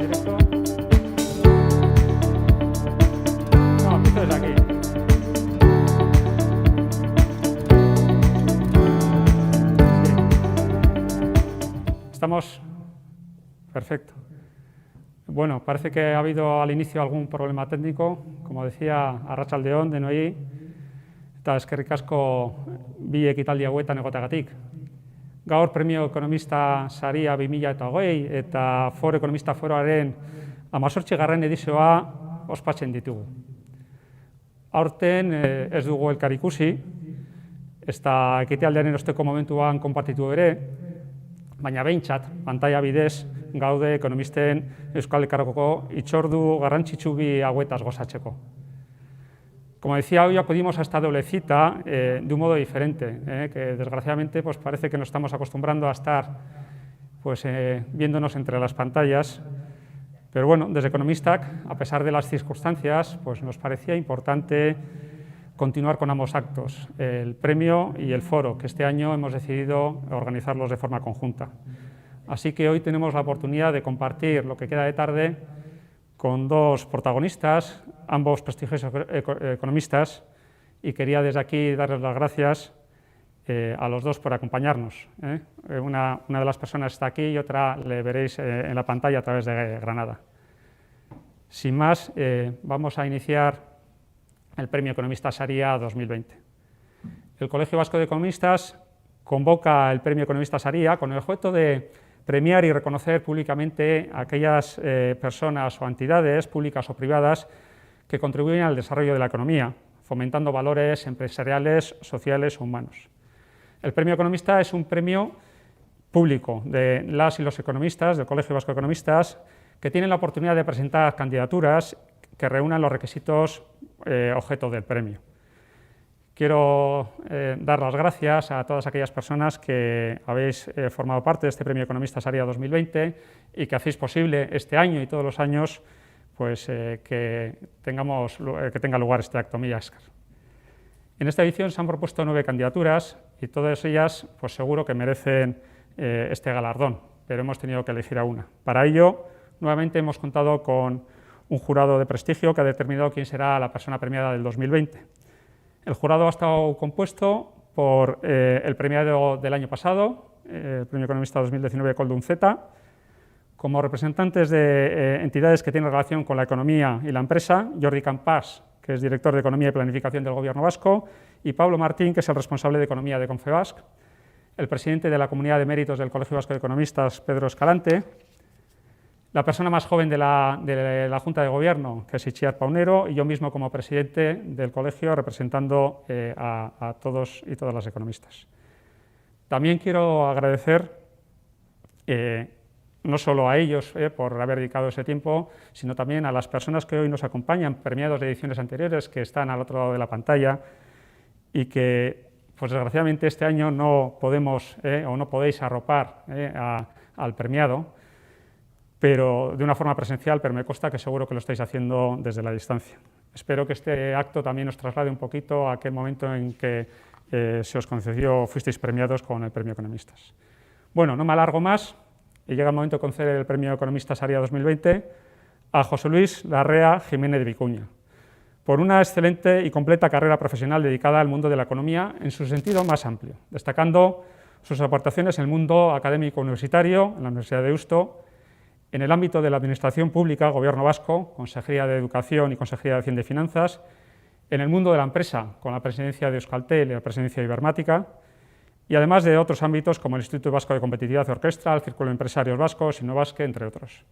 directo. No, empiezo desde aquí. Sí. Estamos. Perfecto. Bueno, parece que ha habido al inicio algún problema técnico. Como decía, arratsaldeon denoi, eta eskerrik asko bi ekitaldi hauetan egoteagatik. Gaur Premio Ekonomista Saria 2020 eta Foro Ekonomista Foroaren 18. edizioa ospatzen ditugu. Aurten ez dugu elkar ikusi, ezta ekitaldiaren osteko momentuan konpartitu ere, baina behintzat, pantaila bidez, gaude ekonomisten Euskal Elkargoko hitzordu garrantzitsu bi hauetaz gozatzeko. Como decía, hoy acudimos a esta doble cita de un modo diferente, que desgraciadamente pues parece que nos estamos acostumbrando a estar pues, viéndonos entre las pantallas, pero bueno, desde Economistak, a pesar de las circunstancias, pues nos parecía importante continuar con ambos actos, el premio y el foro, que este año hemos decidido organizarlos de forma conjunta. Así que hoy tenemos la oportunidad de compartir lo que queda de tarde con dos protagonistas, ambos prestigiosos economistas, y quería desde aquí darles las gracias a los dos por acompañarnos. Una de las personas está aquí y otra le veréis en la pantalla a través de Granada. Sin más, vamos a iniciar el Premio Economista Saria 2020. El Colegio Vasco de Economistas convoca el Premio Economista Saria con el objeto de premiar y reconocer públicamente a aquellas personas o entidades públicas o privadas que contribuyen al desarrollo de la economía, fomentando valores empresariales, sociales o humanos. El Premio Economista es un premio público de las y los economistas del Colegio Vasco de Economistas que tienen la oportunidad de presentar candidaturas que reúnan los requisitos objeto del premio. Quiero dar las gracias a todas aquellas personas que habéis formado parte de este Premio Economista Saria 2020 y que hacéis posible este año y todos los años pues, que tenga lugar este acto. Mila esker. En esta edición se han propuesto 9 candidaturas y todas ellas pues, seguro que merecen este galardón, pero hemos tenido que elegir a una. Para ello, nuevamente hemos contado con un jurado de prestigio que ha determinado quién será la persona premiada del 2020. El jurado ha estado compuesto por el premiado del año pasado, el Premio Economista 2019 Koldun Z, como representantes de entidades que tienen relación con la economía y la empresa, Jordi Campàs, que es director de Economía y Planificación del Gobierno Vasco, y Pablo Martín, que es el responsable de Economía de Confebask, el presidente de la Comunidad de Méritos del Colegio Vasco de Economistas, Pedro Escalante, la persona más joven de la Junta de Gobierno, que es Itziar Paunero, y yo mismo como presidente del colegio, representando a todos y todas las economistas. También quiero agradecer no solo a ellos por haber dedicado ese tiempo, sino también a las personas que hoy nos acompañan, premiados de ediciones anteriores, que están al otro lado de la pantalla y que, pues desgraciadamente, este año no podemos o no podéis arropar al premiado, pero de una forma presencial, pero me consta que seguro que lo estáis haciendo desde la distancia. Espero que este acto también os traslade un poquito a aquel momento en que se os concedió, fuisteis premiados con el Premio Economistas. Bueno, no me alargo más, y llega el momento de conceder el Premio Economista Saria 2020 a José Luis Larrea Jiménez de Vicuña, por una excelente y completa carrera profesional dedicada al mundo de la economía en su sentido más amplio, destacando sus aportaciones en el mundo académico universitario, en la Universidad de Deusto, en el ámbito de la Administración Pública, Gobierno Vasco, Consejería de Educación y Consejería de Hacienda y Finanzas, en el mundo de la empresa, con la presidencia de Euskaltel y la presidencia de Ibermática, y además de otros ámbitos como el Instituto Vasco de Competitividad Orquestra, el Círculo de Empresarios Vascos, Innovasque, entre otros.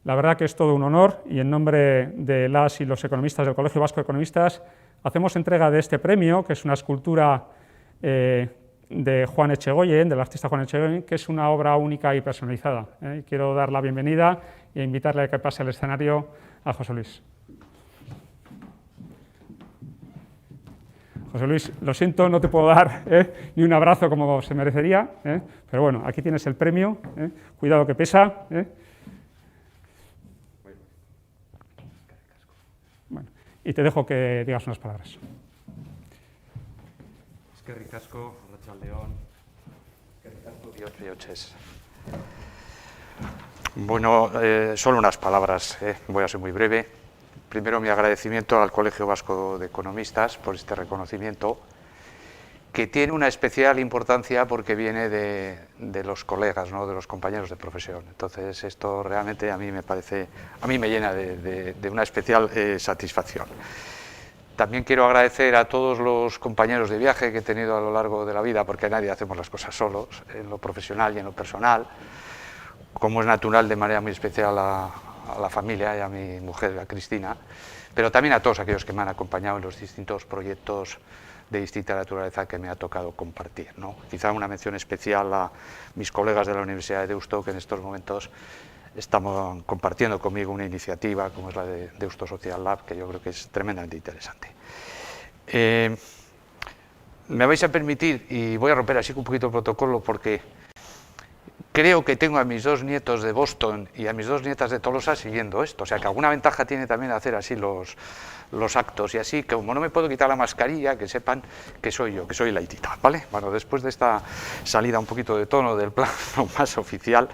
La verdad que es todo un honor y en nombre de las y los economistas del Colegio Vasco de Economistas hacemos entrega de este premio, que es una escultura de Juan Echegoyen, del artista Juan Echegoyen, que es una obra única y personalizada. Quiero dar la bienvenida e invitarle a que pase al escenario a José Luis. José Luis, lo siento, no te puedo dar ni un abrazo como se merecería, pero bueno, aquí tienes el premio, cuidado que pesa. Bueno, y te dejo que digas unas palabras. Eskerrik asko, arratsaldeon. Eskerrik asko, bihotz-bihotz. Bueno, solo unas palabras, voy a ser muy breve. Primero, mi agradecimiento al Colegio Vasco de Economistas por este reconocimiento, que tiene una especial importancia porque viene de los colegas, ¿no?, de los compañeros de profesión. Entonces, esto realmente a mí me llena de una especial satisfacción. También quiero agradecer a todos los compañeros de viaje que he tenido a lo largo de la vida, porque nadie hacemos las cosas solos, en lo profesional y en lo personal, como es natural, de manera muy especial a la familia y a mi mujer, a Cristina, pero también a todos aquellos que me han acompañado en los distintos proyectos de distinta naturaleza que me ha tocado compartir, ¿no? Quizá una mención especial a mis colegas de la Universidad de Deusto, que en estos momentos estamos compartiendo conmigo una iniciativa como es la de Deusto Social Lab, que yo creo que es tremendamente interesante. Me vais a permitir, y voy a romper así un poquito el protocolo, porque creo que tengo a mis dos nietos de Boston y a mis dos nietas de Tolosa siguiendo esto, o sea que alguna ventaja tiene también hacer así los actos, y así, que como no me puedo quitar la mascarilla, que sepan que soy yo, que soy Laitita, ¿vale? Bueno, después de esta salida un poquito de tono del plano más oficial,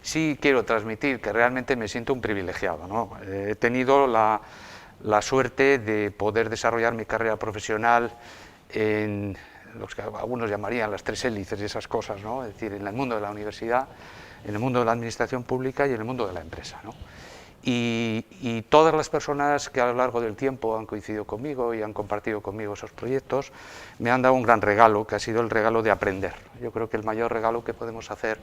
sí quiero transmitir que realmente me siento un privilegiado, ¿no? He tenido la suerte de poder desarrollar mi carrera profesional en lo que algunos llamarían las tres hélices y esas cosas, ¿no? Es decir, en el mundo de la universidad, en el mundo de la administración pública y en el mundo de la empresa, ¿no? Y todas las personas que a lo largo del tiempo han coincidido conmigo y han compartido conmigo esos proyectos me han dado un gran regalo, que ha sido el regalo de aprender. Yo creo que el mayor regalo que podemos hacer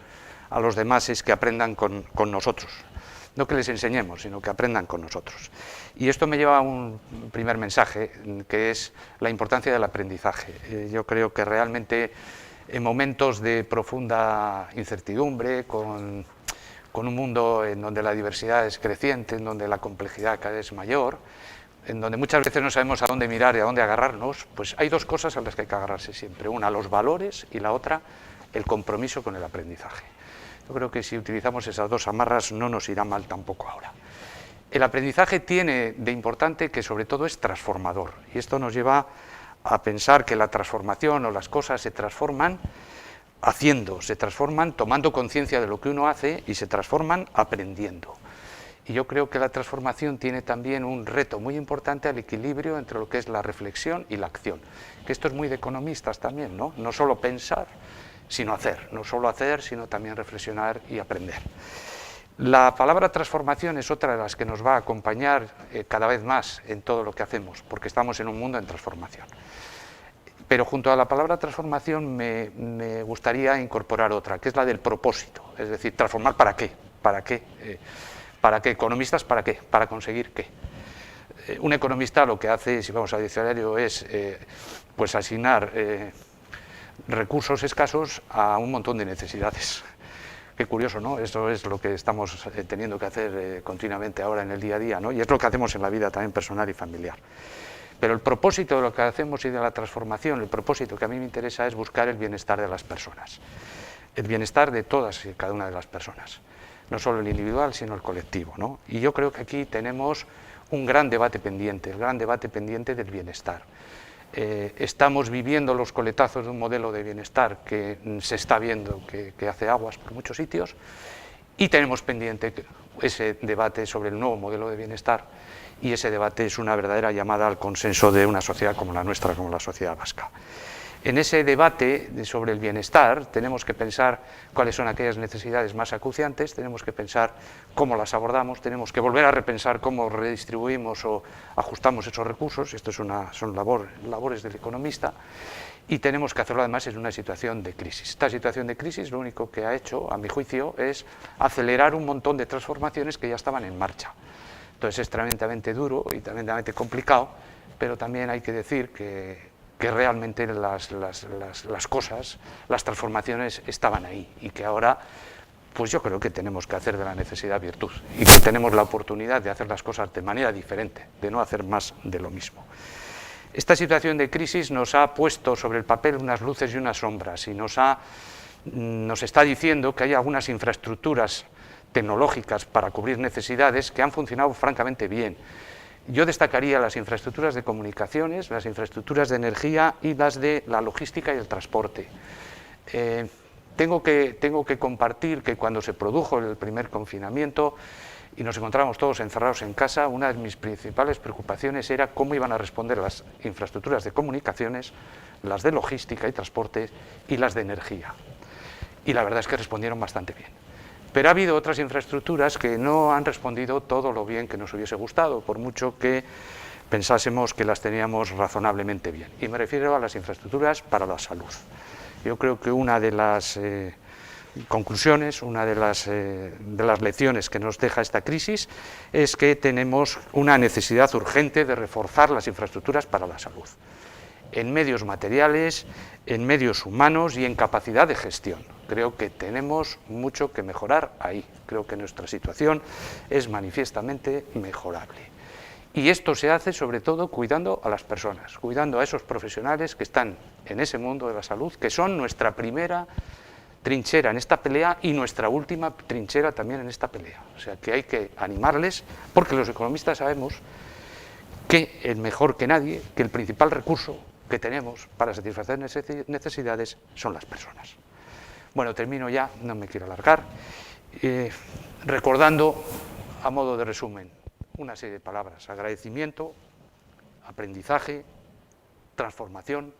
a los demás es que aprendan con nosotros. No que les enseñemos, sino que aprendan con nosotros. Y esto me lleva a un primer mensaje, que es la importancia del aprendizaje. Yo creo que realmente en momentos de profunda incertidumbre, con un mundo en donde la diversidad es creciente, en donde la complejidad cada vez es mayor, en donde muchas veces no sabemos a dónde mirar y a dónde agarrarnos, pues hay dos cosas a las que hay que agarrarse siempre. Una, los valores, y la otra, el compromiso con el aprendizaje. Yo creo que si utilizamos esas dos amarras no nos irá mal tampoco ahora. El aprendizaje tiene de importante que sobre todo es transformador, y esto nos lleva a pensar que la transformación o las cosas se transforman haciendo, se transforman tomando conciencia de lo que uno hace y se transforman aprendiendo. Y yo creo que la transformación tiene también un reto muy importante al equilibrio entre lo que es la reflexión y la acción, que esto es muy de economistas también, ¿no? No solo pensar, sino hacer, no solo hacer, sino también reflexionar y aprender. La palabra transformación es otra de las que nos va a acompañar cada vez más en todo lo que hacemos, porque estamos en un mundo en transformación. Pero junto a la palabra transformación me gustaría incorporar otra, que es la del propósito, es decir, transformar ¿para qué? ¿Para qué? ¿Para qué? Economistas, ¿para qué? ¿Para conseguir qué? Un economista lo que hace, si vamos al diccionario, es pues asignar recursos escasos a un montón de necesidades. Qué curioso, ¿no? Eso es lo que estamos teniendo que hacer continuamente ahora en el día a día, ¿no? Y es lo que hacemos en la vida también personal y familiar. Pero el propósito de lo que hacemos y de la transformación, el propósito que a mí me interesa es buscar el bienestar de las personas, el bienestar de todas y cada una de las personas, no solo el individual, sino el colectivo, ¿no? Y yo creo que aquí tenemos un gran debate pendiente, el gran debate pendiente del bienestar. Estamos viviendo los coletazos de un modelo de bienestar que se está viendo que hace aguas por muchos sitios, y tenemos pendiente ese debate sobre el nuevo modelo de bienestar, y ese debate es una verdadera llamada al consenso de una sociedad como la nuestra, como la sociedad vasca. En ese debate sobre el bienestar tenemos que pensar cuáles son aquellas necesidades más acuciantes, tenemos que pensar cómo las abordamos, tenemos que volver a repensar cómo redistribuimos o ajustamos esos recursos, esto son labores del economista, y tenemos que hacerlo además en una situación de crisis. Esta situación de crisis lo único que ha hecho, a mi juicio, es acelerar un montón de transformaciones que ya estaban en marcha. Entonces es tremendamente duro y tremendamente complicado, pero también hay que decir que realmente las cosas, las transformaciones estaban ahí, y que ahora, pues yo creo que tenemos que hacer de la necesidad virtud, y que tenemos la oportunidad de hacer las cosas de manera diferente, de no hacer más de lo mismo. Esta situación de crisis nos ha puesto sobre el papel unas luces y unas sombras, y nos está diciendo que hay algunas infraestructuras tecnológicas para cubrir necesidades que han funcionado francamente bien. Yo destacaría las infraestructuras de comunicaciones, las infraestructuras de energía y las de la logística y el transporte. tengo que compartir que cuando se produjo el primer confinamiento y nos encontrábamos todos encerrados en casa, una de mis principales preocupaciones era cómo iban a responder las infraestructuras de comunicaciones, las de logística y transporte y las de energía. Y la verdad es que respondieron bastante bien. Pero ha habido otras infraestructuras que no han respondido todo lo bien que nos hubiese gustado, por mucho que pensásemos que las teníamos razonablemente bien. Y me refiero a las infraestructuras para la salud. Yo creo que una de las conclusiones, una de las lecciones que nos deja esta crisis es que tenemos una necesidad urgente de reforzar las infraestructuras para la salud, en medios materiales, en medios humanos y en capacidad de gestión. Creo que tenemos mucho que mejorar ahí. Creo que nuestra situación es manifiestamente mejorable. Y esto se hace sobre todo cuidando a las personas, cuidando a esos profesionales que están en ese mundo de la salud, que son nuestra primera trinchera en esta pelea y nuestra última trinchera también en esta pelea. O sea que hay que animarles, porque los economistas sabemos que el mejor que nadie, que el principal recurso que tenemos para satisfacer necesidades son las personas. Bueno, termino ya, no me quiero alargar, recordando, a modo de resumen, una serie de palabras: agradecimiento, aprendizaje, transformación,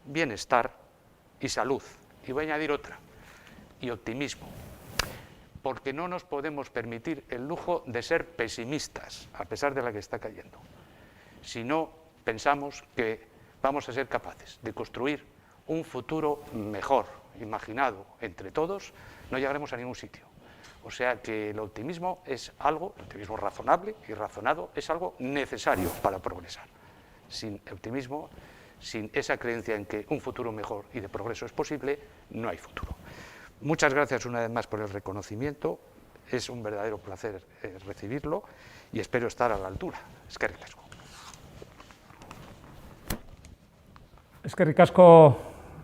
bienestar y salud. Y voy a añadir otra, y optimismo, porque no nos podemos permitir el lujo de ser pesimistas, a pesar de la que está cayendo. Si no pensamos que vamos a ser capaces de construir un futuro mejor, imaginado entre todos, no llegaremos a ningún sitio. O sea que el optimismo es algo, el optimismo razonable y razonado, es algo necesario para progresar. Sin optimismo, sin esa creencia en que un futuro mejor y de progreso es posible, no hay futuro. Muchas gracias una vez más por el reconocimiento. Es un verdadero placer recibirlo y espero estar a la altura. Eskerrik asko.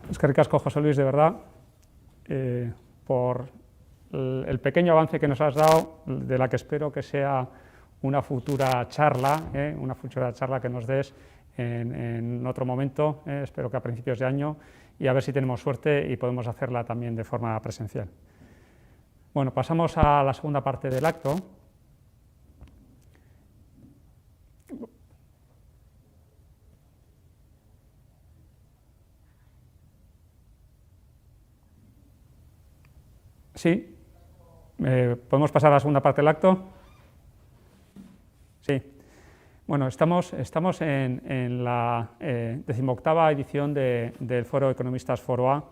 Eskerrik asko, José Luis, de verdad, por el pequeño avance que nos has dado, de la que espero que sea una futura charla que nos des en otro momento, espero que a principios de año, y a ver si tenemos suerte y podemos hacerla también de forma presencial. Bueno, pasamos a la segunda parte del acto. Sí, ¿podemos pasar a la segunda parte del acto? Sí. Bueno, estamos en la 18ª edición del Foro Economistas Foro A,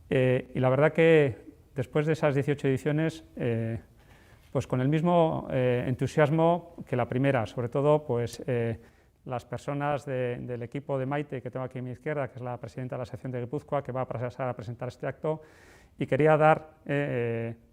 y la verdad que después de esas 18 ediciones, pues con el mismo entusiasmo que la primera, sobre todo pues las personas del equipo de Maite, que tengo aquí a mi izquierda, que es la presidenta de la sección de Guipúzcoa, que va a pasar a presentar este acto, y quería dar,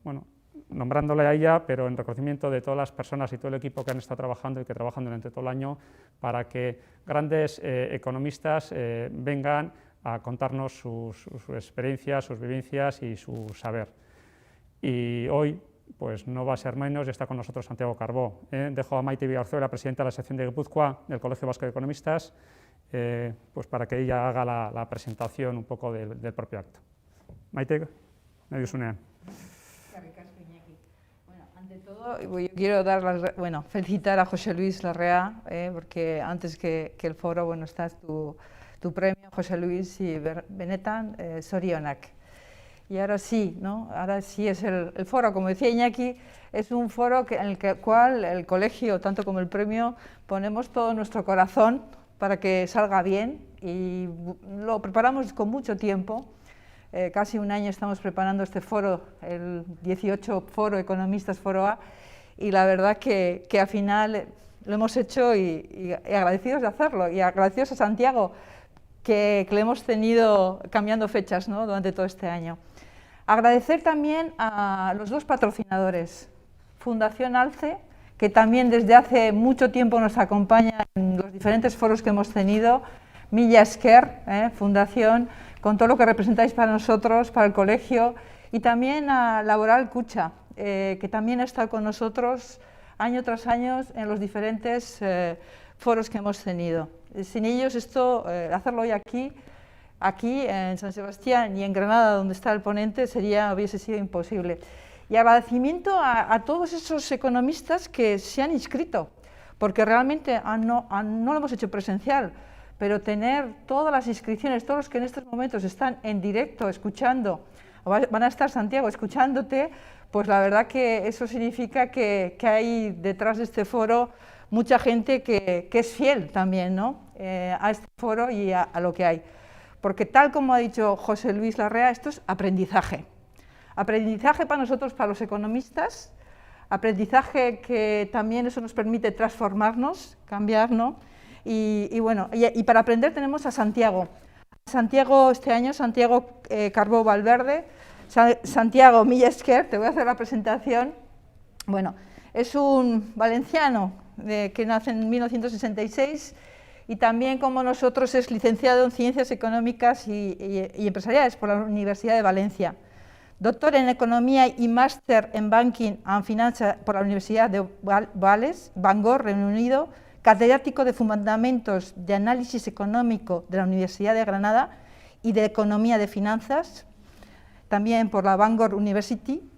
bueno, nombrándole a ella, pero en reconocimiento de todas las personas y todo el equipo que han estado trabajando y que trabajan durante todo el año para que grandes economistas vengan a contarnos sus experiencias, sus vivencias y su saber. Y hoy, pues no va a ser menos, y está con nosotros Santiago Carbó. Dejo a Maite Villarzuela, presidenta de la sección de Guipúzcoa del Colegio Vasco de Economistas, pues para que ella haga la presentación un poco del propio acto. Maite, Mediosunean. Bueno, ante todo, yo quiero felicitar a José Luis Larrea, porque antes que el foro, bueno, está tu premio, José Luis y Benetan, Sorionak. Y ahora sí, ¿no? Ahora sí es el foro, como decía Iñaki, es un foro en el cual el colegio, tanto como el premio, ponemos todo nuestro corazón para que salga bien, y lo preparamos con mucho tiempo. Casi un año estamos preparando este foro, el 18 Foro Economistas Foro A, y la verdad que al final lo hemos hecho y agradecidos de hacerlo, y agradecidos a Santiago que le hemos tenido cambiando fechas, ¿no?, durante todo este año. Agradecer también a los dos patrocinadores, Fundación Alce, que también desde hace mucho tiempo nos acompaña en los diferentes foros que hemos tenido, Mila Esker, Fundación, con todo lo que representáis para nosotros, para el colegio, y también a Laboral Kutxa, que también ha estado con nosotros año tras año en los diferentes foros que hemos tenido. Sin ellos hacerlo hoy aquí aquí en San Sebastián y en Granada, donde está el ponente, hubiese sido imposible. Y agradecimiento a todos esos economistas que se han inscrito, porque realmente no lo hemos hecho presencial, pero tener todas las inscripciones, todos los que en estos momentos están en directo escuchando, van a estar, Santiago, escuchándote, pues la verdad que eso significa que hay detrás de este foro mucha gente que es fiel también, ¿no? A este foro y a lo que hay. Porque tal como ha dicho José Luis Larrea, esto es aprendizaje. Aprendizaje para nosotros, para los economistas, aprendizaje que también eso nos permite transformarnos, cambiar, ¿no? Y bueno, y para aprender tenemos a Santiago. Santiago Carbó Valverde, Santiago Millesquer, te voy a hacer la presentación. Bueno, es un valenciano que nace en 1966 y también, como nosotros, es licenciado en Ciencias Económicas y Empresariales por la Universidad de Valencia. Doctor en Economía y Máster en Banking and Finance por la Universidad de Wales, Bangor, Reino Unido, catedrático de Fundamentos de Análisis Económico de la Universidad de Granada y de Economía de Finanzas, también por la Bangor University,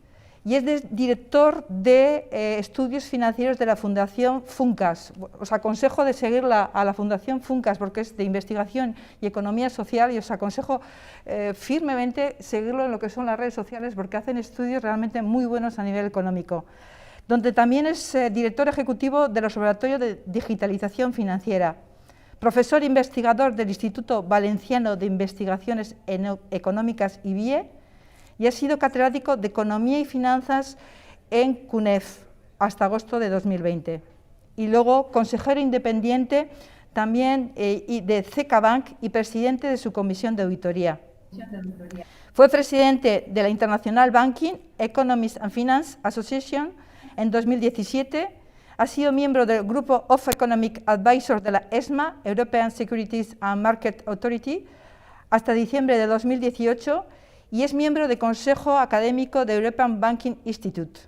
y es director de Estudios Financieros de la Fundación FUNCAS. Os aconsejo de seguirla a la Fundación FUNCAS porque es de investigación y economía social, y os aconsejo firmemente seguirlo en lo que son las redes sociales porque hacen estudios realmente muy buenos a nivel económico. Donde también es director ejecutivo del Observatorio de Digitalización Financiera, profesor investigador del Instituto Valenciano de Investigaciones Económicas IBIE, y ha sido catedrático de Economía y Finanzas en CUNEF hasta agosto de 2020. Y luego consejero independiente también de CK Bank y presidente de su comisión de auditoría. Fue presidente de la International Banking, Economics and Finance Association en 2017, ha sido miembro del Grupo of Economic Advisors de la ESMA, European Securities and Market Authority, hasta diciembre de 2018, y es miembro del Consejo Académico de European Banking Institute.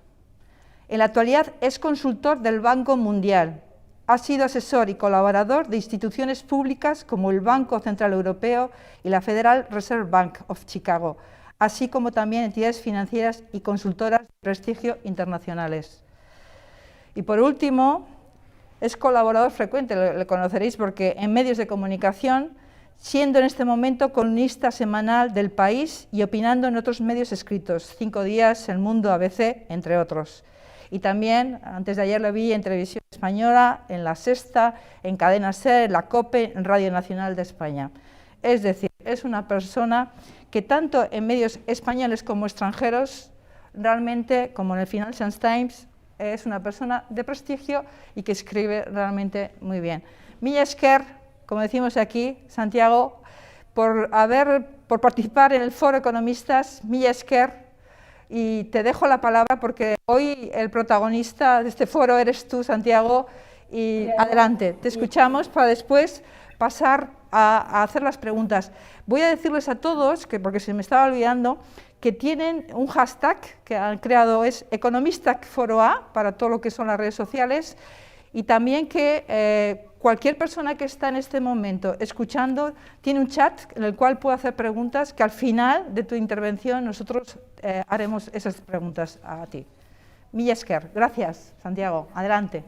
En la actualidad es consultor del Banco Mundial. Ha sido asesor y colaborador de instituciones públicas como el Banco Central Europeo y la Federal Reserve Bank of Chicago, así como también entidades financieras y consultoras de prestigio internacionales. Y por último, es colaborador frecuente, le conoceréis porque en medios de comunicación, siendo en este momento columnista semanal del País y opinando en otros medios escritos, 5 Días, El Mundo, ABC, entre otros. Y también, antes de ayer lo vi en Televisión Española, en La Sexta, en Cadena SER, en la COPE, en Radio Nacional de España. Es decir, es una persona que tanto en medios españoles como extranjeros, realmente, como en el Financial Times, es una persona de prestigio y que escribe realmente muy bien. Millesquer, como decimos aquí, Santiago, por participar en el Foro Economistas, Millesquer, y te dejo la palabra porque hoy el protagonista de este foro eres tú, Santiago, y adelante, te escuchamos para después pasar a hacer las preguntas. Voy a decirles a todos, porque se me estaba olvidando, que tienen un hashtag que han creado, es EconomistacForoA, para todo lo que son las redes sociales, y también que cualquier persona que está en este momento escuchando tiene un chat en el cual puede hacer preguntas que al final de tu intervención nosotros haremos esas preguntas a ti. Millesquer, gracias, Santiago, adelante.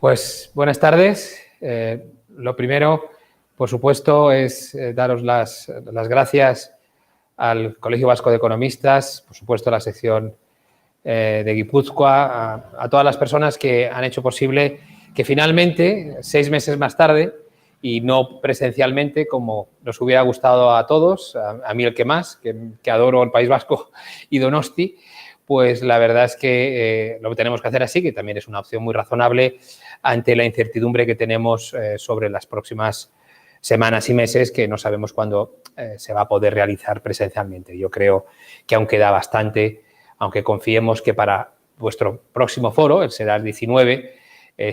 Pues buenas tardes. Lo primero, por supuesto, es daros las gracias al Colegio Vasco de Economistas, por supuesto a la sección de Guipúzcoa, a todas las personas que han hecho posible que finalmente, 6 meses más tarde, y no presencialmente como nos hubiera gustado a todos, a mí el que más, que adoro el País Vasco y Donosti, pues la verdad es que lo tenemos que hacer así, que también es una opción muy razonable ante la incertidumbre que tenemos sobre las próximas semanas y meses, que no sabemos cuándo se va a poder realizar presencialmente. Yo creo que aún queda bastante, aunque confiemos que para vuestro próximo foro, será el 19,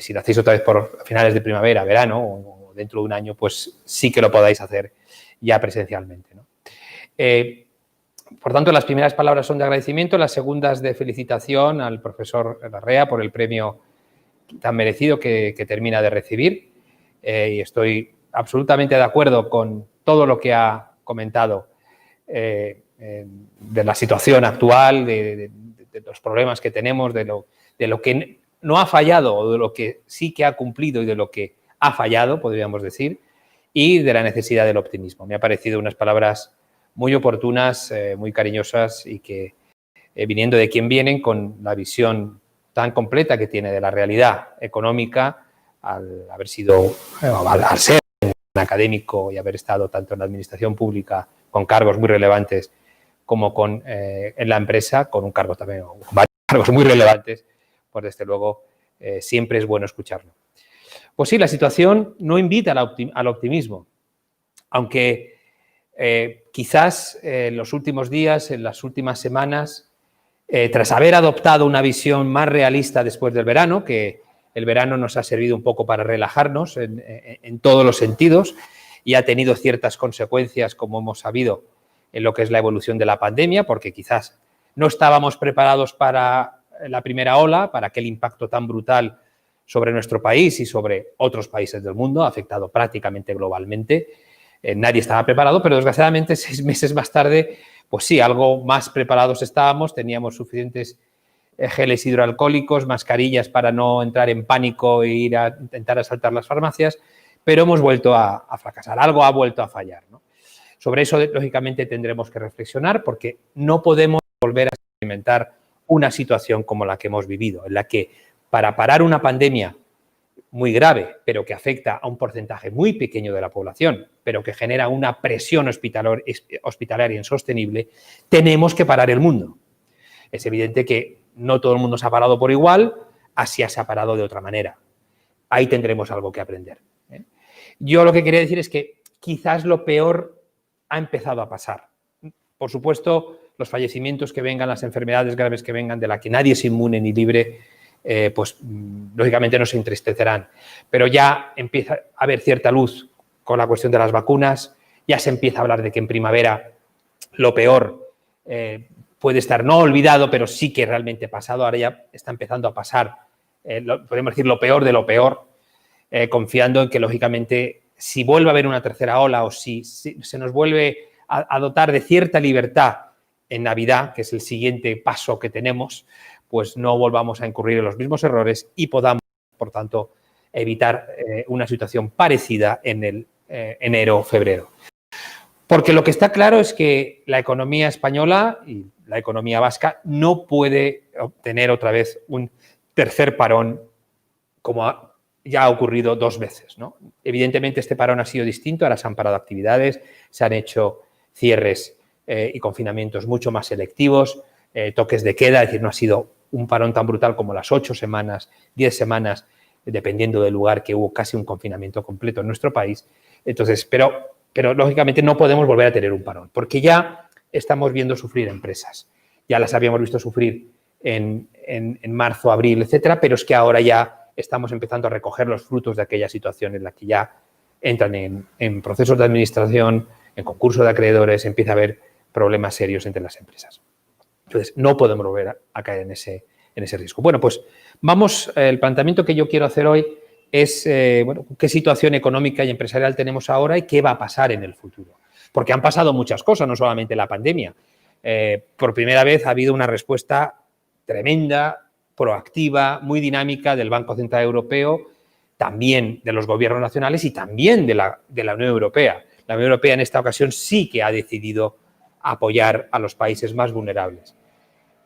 si lo hacéis otra vez por finales de primavera, verano o dentro de un año, pues sí que lo podáis hacer ya presencialmente, ¿no? Por tanto, las primeras palabras son de agradecimiento, las segundas de felicitación al profesor Larrea por el premio tan merecido que termina de recibir. Y estoy absolutamente de acuerdo con todo lo que ha comentado de la situación actual, de los problemas que tenemos, de lo que no ha fallado o de lo que sí que ha cumplido y de lo que ha fallado, podríamos decir, y de la necesidad del optimismo. Me ha parecido unas palabras muy oportunas, muy cariñosas y que, viniendo de quien vienen, con la visión tan completa que tiene de la realidad económica, al haber sido, al ser un académico y haber estado tanto en la administración pública con cargos muy relevantes como en la empresa, con un cargo también, con varios cargos muy relevantes, pues desde luego siempre es bueno escucharlo. Pues sí, la situación no invita al optimismo, aunque quizás en los últimos días, en las últimas semanas, tras haber adoptado una visión más realista después del verano, que el verano nos ha servido un poco para relajarnos en todos los sentidos y ha tenido ciertas consecuencias, como hemos sabido, en lo que es la evolución de la pandemia, porque quizás no estábamos preparados para la primera ola, para aquel impacto tan brutal sobre nuestro país y sobre otros países del mundo, ha afectado prácticamente globalmente. Nadie estaba preparado, pero desgraciadamente 6 meses más tarde, pues sí, algo más preparados estábamos, teníamos suficientes geles hidroalcohólicos, mascarillas para no entrar en pánico e ir a intentar asaltar las farmacias, pero hemos vuelto a fracasar, algo ha vuelto a fallar, ¿no? Sobre eso, lógicamente, tendremos que reflexionar porque no podemos volver a experimentar una situación como la que hemos vivido, en la que para parar una pandemia muy grave, pero que afecta a un porcentaje muy pequeño de la población, pero que genera una presión hospitalaria insostenible, tenemos que parar el mundo. Es evidente que no todo el mundo se ha parado por igual, Asia se ha parado de otra manera. Ahí tendremos algo que aprender. Yo lo que quería decir es que quizás lo peor ha empezado a pasar. Por supuesto, los fallecimientos que vengan, las enfermedades graves que vengan, de las que nadie es inmune ni libre, pues lógicamente nos entristecerán. Pero ya empieza a haber cierta luz con la cuestión de las vacunas, ya se empieza a hablar de que en primavera lo peor puede estar no olvidado, pero sí que realmente pasado. Ahora ya está empezando a pasar, podemos decir, lo peor de lo peor, confiando en que lógicamente si vuelve a haber una tercera ola o si se nos vuelve a dotar de cierta libertad en Navidad, que es el siguiente paso que tenemos, pues no volvamos a incurrir en los mismos errores y podamos, por tanto, evitar una situación parecida en el enero-febrero. Porque lo que está claro es que la economía española y la economía vasca no puede obtener otra vez un tercer parón como ya ha ocurrido 2 veces, ¿no? Evidentemente este parón ha sido distinto, ahora se han parado actividades, se han hecho cierres y confinamientos mucho más selectivos, toques de queda, es decir, no ha sido un parón tan brutal como las 8 semanas, 10 semanas, dependiendo del lugar, que hubo casi un confinamiento completo en nuestro país. Entonces, pero lógicamente no podemos volver a tener un parón, porque ya estamos viendo sufrir empresas. Ya las habíamos visto sufrir en marzo, abril, etcétera, pero es que ahora ya estamos empezando a recoger los frutos de aquella situación en la que ya entran en procesos de administración, en concurso de acreedores, empieza a haber problemas serios entre las empresas. Entonces, no podemos volver a caer en ese riesgo. Bueno, pues vamos, el planteamiento que yo quiero hacer hoy es, bueno, qué situación económica y empresarial tenemos ahora y qué va a pasar en el futuro. Porque han pasado muchas cosas, no solamente la pandemia. Por primera vez ha habido una respuesta tremenda, proactiva, muy dinámica del Banco Central Europeo, también de los gobiernos nacionales y también de la Unión Europea. La Unión Europea en esta ocasión sí que ha decidido apoyar a los países más vulnerables.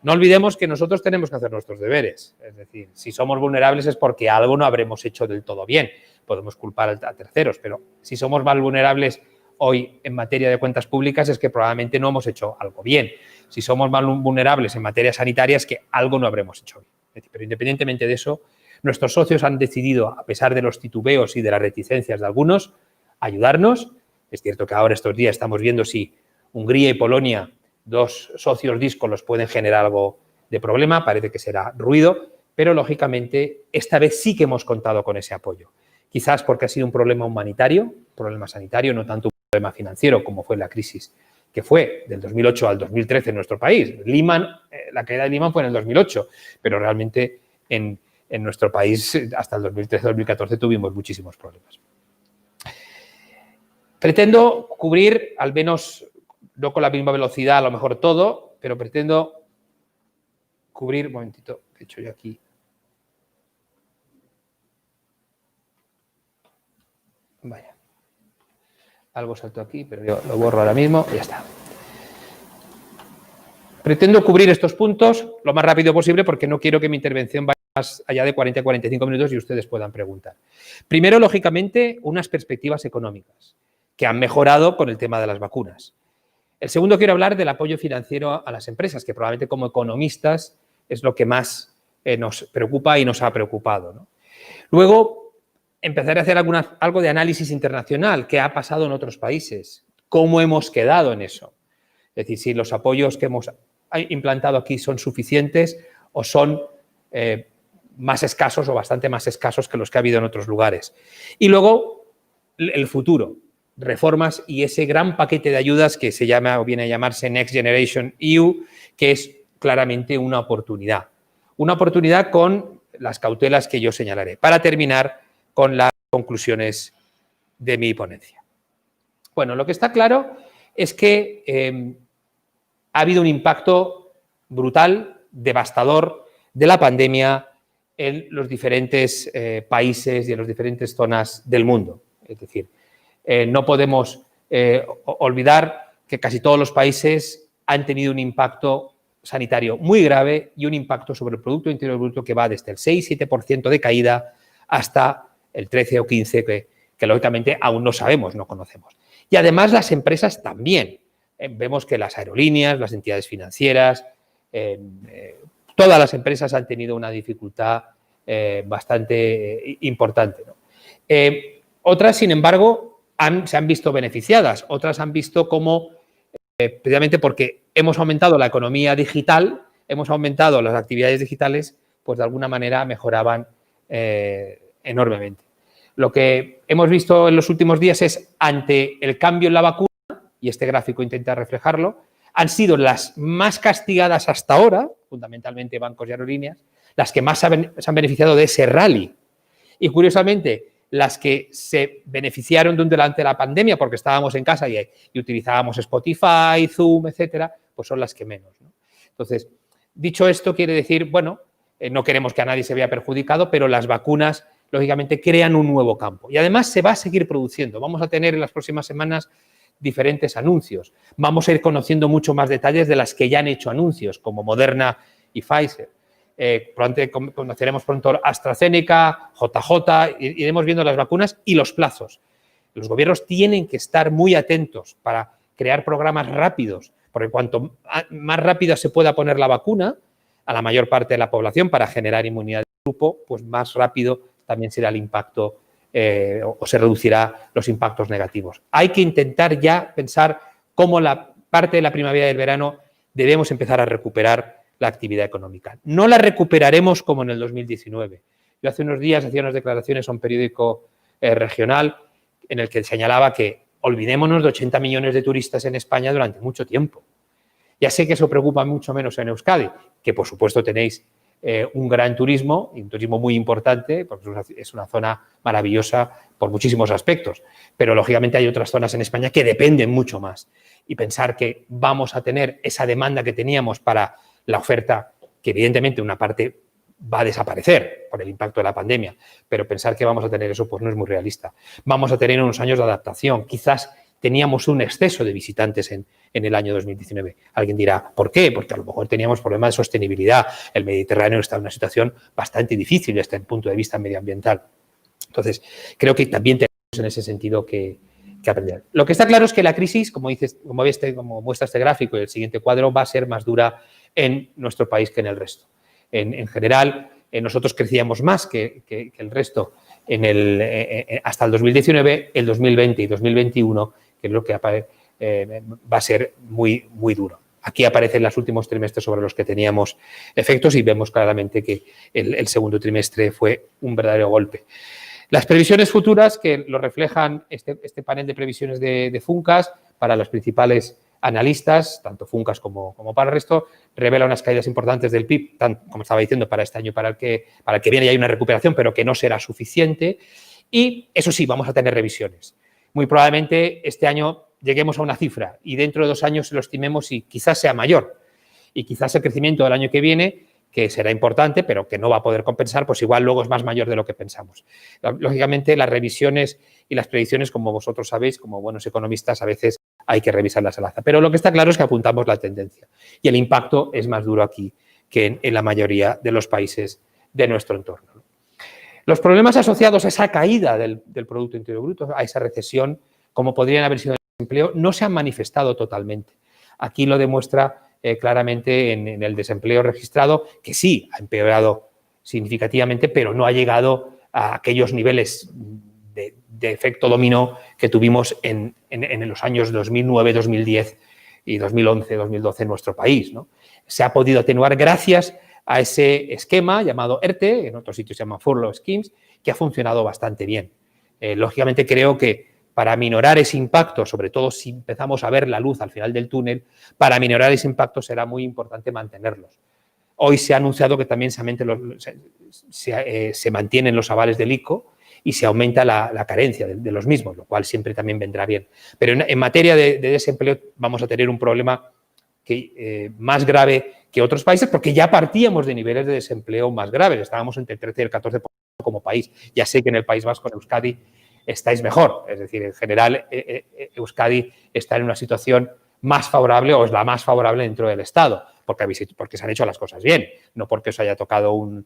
No olvidemos que nosotros tenemos que hacer nuestros deberes. Es decir, si somos vulnerables es porque algo no habremos hecho del todo bien. Podemos culpar a terceros, pero si somos más vulnerables hoy en materia de cuentas públicas es que probablemente no hemos hecho algo bien. Si somos más vulnerables en materia sanitaria es que algo no habremos hecho bien. Pero independientemente de eso, nuestros socios han decidido, a pesar de los titubeos y de las reticencias de algunos, ayudarnos. Es cierto que ahora estos días estamos viendo si Hungría y Polonia, 2 socios díscolos, pueden generar algo de problema, parece que será ruido, pero lógicamente esta vez sí que hemos contado con ese apoyo. Quizás porque ha sido un problema humanitario, un problema sanitario, no tanto un problema financiero como fue la crisis que fue del 2008 al 2013 en nuestro país. La caída de Lehman fue en el 2008, pero realmente en nuestro país hasta el 2013-2014 tuvimos muchísimos problemas. Pretendo cubrir, al menos no con la misma velocidad, a lo mejor todo, pero pretendo cubrir, un momentito, he hecho yo aquí. Vaya. Algo saltó aquí, pero yo lo borro ahora mismo y ya está. Pretendo cubrir estos puntos lo más rápido posible porque no quiero que mi intervención vaya más allá de 40 a 45 minutos y ustedes puedan preguntar. Primero, lógicamente, unas perspectivas económicas que han mejorado con el tema de las vacunas. El segundo, quiero hablar del apoyo financiero a las empresas, que probablemente como economistas es lo que más nos preocupa y nos ha preocupado, ¿no? Luego, empezaré a hacer algo de análisis internacional, qué ha pasado en otros países, cómo hemos quedado en eso. Es decir, si los apoyos que hemos implantado aquí son suficientes o son más escasos o bastante más escasos que los que ha habido en otros lugares. Y luego, el futuro, reformas y ese gran paquete de ayudas que se llama o viene a llamarse Next Generation EU, que es claramente una oportunidad. Una oportunidad con las cautelas que yo señalaré. Para terminar con las conclusiones de mi ponencia. Bueno, lo que está claro es que ha habido un impacto brutal, devastador de la pandemia en los diferentes países y en las diferentes zonas del mundo. Es decir, no podemos olvidar que casi todos los países han tenido un impacto sanitario muy grave y un impacto sobre el Producto Interior Bruto que va desde el 6-7% de caída hasta el 13 o 15% que lógicamente aún no sabemos, no conocemos. Y además las empresas también. Vemos que las aerolíneas, las entidades financieras, todas las empresas han tenido una dificultad bastante importante, ¿no? Otras, sin embargo, se han visto beneficiadas, otras han visto cómo, precisamente porque hemos aumentado la economía digital, hemos aumentado las actividades digitales, pues de alguna manera mejoraban enormemente. Lo que hemos visto en los últimos días es, ante el cambio en la vacuna, y este gráfico intenta reflejarlo, han sido las más castigadas hasta ahora, fundamentalmente bancos y aerolíneas, las que más se han beneficiado de ese rally. Y curiosamente, las que se beneficiaron durante la pandemia porque estábamos en casa y utilizábamos Spotify, Zoom, etcétera, pues son las que menos, ¿no? Entonces, dicho esto, quiere decir, bueno, no queremos que a nadie se vea perjudicado, pero las vacunas, lógicamente, crean un nuevo campo. Y además se va a seguir produciendo. Vamos a tener en las próximas semanas diferentes anuncios. Vamos a ir conociendo mucho más detalles de las que ya han hecho anuncios, como Moderna y Pfizer. Conoceremos pronto AstraZeneca, JJ, iremos viendo las vacunas y los plazos. Los gobiernos tienen que estar muy atentos para crear programas rápidos, porque cuanto más rápida se pueda poner la vacuna a la mayor parte de la población para generar inmunidad de grupo, pues más rápido también será el impacto o se reducirá los impactos negativos. Hay que intentar ya pensar cómo la parte de la primavera y del verano debemos empezar a recuperar la actividad económica. No la recuperaremos como en el 2019. Yo hace unos días hacía unas declaraciones a un periódico regional en el que señalaba que olvidémonos de 80 millones de turistas en España durante mucho tiempo. Ya sé que eso preocupa mucho menos en Euskadi, que por supuesto tenéis un gran turismo, y un turismo muy importante, porque es una zona maravillosa por muchísimos aspectos, pero lógicamente hay otras zonas en España que dependen mucho más. Y pensar que vamos a tener esa demanda que teníamos para la oferta, que evidentemente una parte va a desaparecer por el impacto de la pandemia, pero pensar que vamos a tener eso pues no es muy realista. Vamos a tener unos años de adaptación. Quizás teníamos un exceso de visitantes en el año 2019. Alguien dirá, ¿por qué? Porque a lo mejor teníamos problemas de sostenibilidad. El Mediterráneo está en una situación bastante difícil desde el punto de vista medioambiental. Entonces, creo que también tenemos en ese sentido que aprender. Lo que está claro es que la crisis, como muestra este gráfico y el siguiente cuadro, va a ser más dura en nuestro país que en el resto. En general, nosotros crecíamos más que el resto hasta el 2019, el 2020 y 2021, que es lo que va a ser muy, muy duro. Aquí aparecen los últimos trimestres sobre los que teníamos efectos y vemos claramente que el segundo trimestre fue un verdadero golpe. Las previsiones futuras, que lo reflejan este panel de previsiones de Funcas para los principales analistas, tanto Funcas como para el resto, revela unas caídas importantes del PIB, como estaba diciendo, para este año, para el que viene ya hay una recuperación, pero que no será suficiente. Y eso sí, vamos a tener revisiones. Muy probablemente este año lleguemos a una cifra y dentro de 2 años lo estimemos y quizás sea mayor. Y quizás el crecimiento del año que viene, que será importante, pero que no va a poder compensar, pues igual luego es más mayor de lo que pensamos. Lógicamente, las revisiones y las predicciones, como vosotros sabéis, como buenos economistas, a veces hay que revisarlas al alza. Pero lo que está claro es que apuntamos la tendencia y el impacto es más duro aquí que en la mayoría de los países de nuestro entorno. Los problemas asociados a esa caída del Producto Interior Bruto, a esa recesión, como podrían haber sido el desempleo, no se han manifestado totalmente. Aquí lo demuestra claramente en el desempleo registrado, que sí ha empeorado significativamente, pero no ha llegado a aquellos niveles de efecto dominó que tuvimos en los años 2009, 2010 y 2011, 2012 en nuestro país, ¿no? Se ha podido atenuar gracias a ese esquema llamado ERTE, en otros sitios se llama Furlough Schemes, que ha funcionado bastante bien. Lógicamente creo que para minorar ese impacto, sobre todo si empezamos a ver la luz al final del túnel, para minorar ese impacto será muy importante mantenerlos. Hoy se ha anunciado que también se mantienen los avales del ICO y se aumenta la carencia de los mismos, lo cual siempre también vendrá bien. Pero en materia de desempleo vamos a tener un problema más grave que otros países, porque ya partíamos de niveles de desempleo más graves. Estábamos entre el 13 y el 14% como país. Ya sé que en el País Vasco, en Euskadi, estáis mejor. Es decir, en general, Euskadi está en una situación más favorable o es la más favorable dentro del Estado, porque se han hecho las cosas bien, no porque os haya tocado con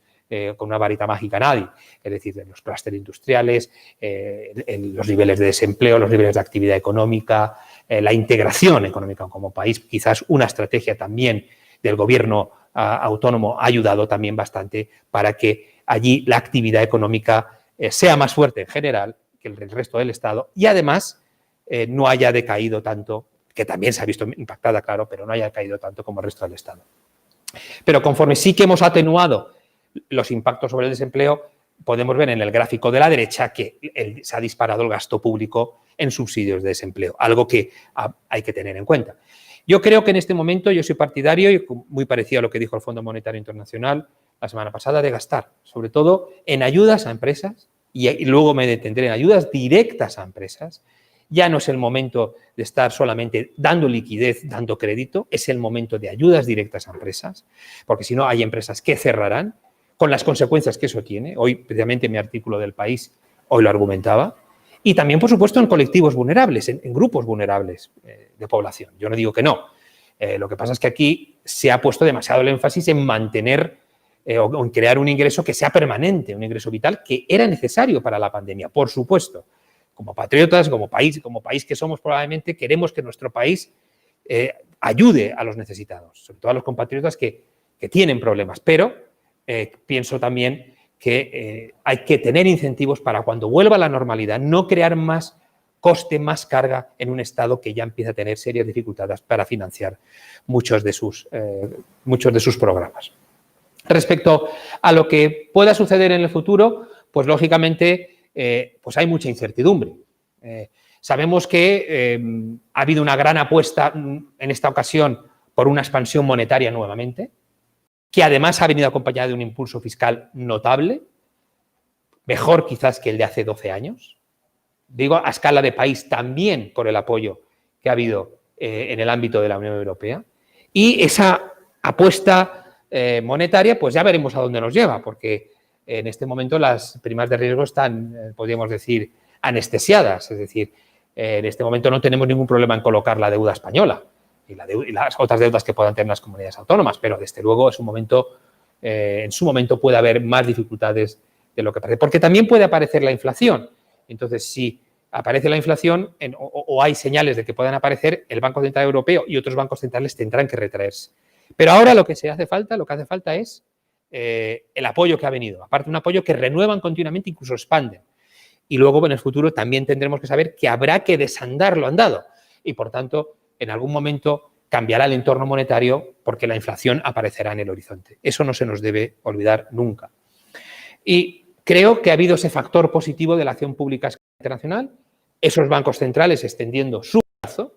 una varita mágica a nadie. Es decir, en los clústeres industriales, en los niveles de desempleo, los niveles de actividad económica, la integración económica como país, quizás una estrategia también del gobierno autónomo ha ayudado también bastante para que allí la actividad económica sea más fuerte en general que el resto del Estado y además no haya decaído tanto, que también se ha visto impactada, claro, pero no haya caído tanto como el resto del Estado. Pero conforme sí que hemos atenuado los impactos sobre el desempleo, podemos ver en el gráfico de la derecha que se ha disparado el gasto público en subsidios de desempleo, algo que hay que tener en cuenta. Yo creo que en este momento yo soy partidario, y muy parecido a lo que dijo el Fondo Monetario Internacional la semana pasada, de gastar, sobre todo en ayudas a empresas, y luego me detendré en ayudas directas a empresas. Ya no es el momento de estar solamente dando liquidez, dando crédito, es el momento de ayudas directas a empresas, porque si no hay empresas que cerrarán, con las consecuencias que eso tiene. Hoy, precisamente, mi artículo del País, hoy lo argumentaba. Y también, por supuesto, en colectivos vulnerables, en grupos vulnerables de población. Yo no digo que no. Lo que pasa es que aquí se ha puesto demasiado el énfasis en mantener o en crear un ingreso que sea permanente, un ingreso vital que era necesario para la pandemia, por supuesto. Como patriotas, como país que somos, probablemente queremos que nuestro país ayude a los necesitados, sobre todo a los compatriotas que tienen problemas. Pero pienso también que hay que tener incentivos para cuando vuelva a la normalidad, no crear más coste, más carga en un Estado que ya empieza a tener serias dificultades para financiar muchos de sus programas. Respecto a lo que pueda suceder en el futuro, pues lógicamente pues hay mucha incertidumbre. Sabemos que ha habido una gran apuesta en esta ocasión por una expansión monetaria nuevamente, que además ha venido acompañada de un impulso fiscal notable, mejor quizás que el de hace 12 años. Digo, a escala de país también por el apoyo que ha habido en el ámbito de la Unión Europea. Y esa apuesta monetaria, pues ya veremos a dónde nos lleva, porque en este momento las primas de riesgo están, podríamos decir, anestesiadas. Es decir, en este momento no tenemos ningún problema en colocar la deuda española y las otras deudas que puedan tener las comunidades autónomas, pero desde luego es un momento, en su momento puede haber más dificultades de lo que parece, porque también puede aparecer la inflación. Entonces, si aparece la inflación o hay señales de que puedan aparecer, el Banco Central Europeo y otros bancos centrales tendrán que retraerse. Pero ahora lo que hace falta es el apoyo que ha venido, aparte un apoyo que renuevan continuamente, incluso expanden. Y luego en el futuro también tendremos que saber que habrá que desandar lo andado y, por tanto, en algún momento cambiará el entorno monetario porque la inflación aparecerá en el horizonte. Eso no se nos debe olvidar nunca. Y creo que ha habido ese factor positivo de la acción pública internacional, esos bancos centrales extendiendo su brazo,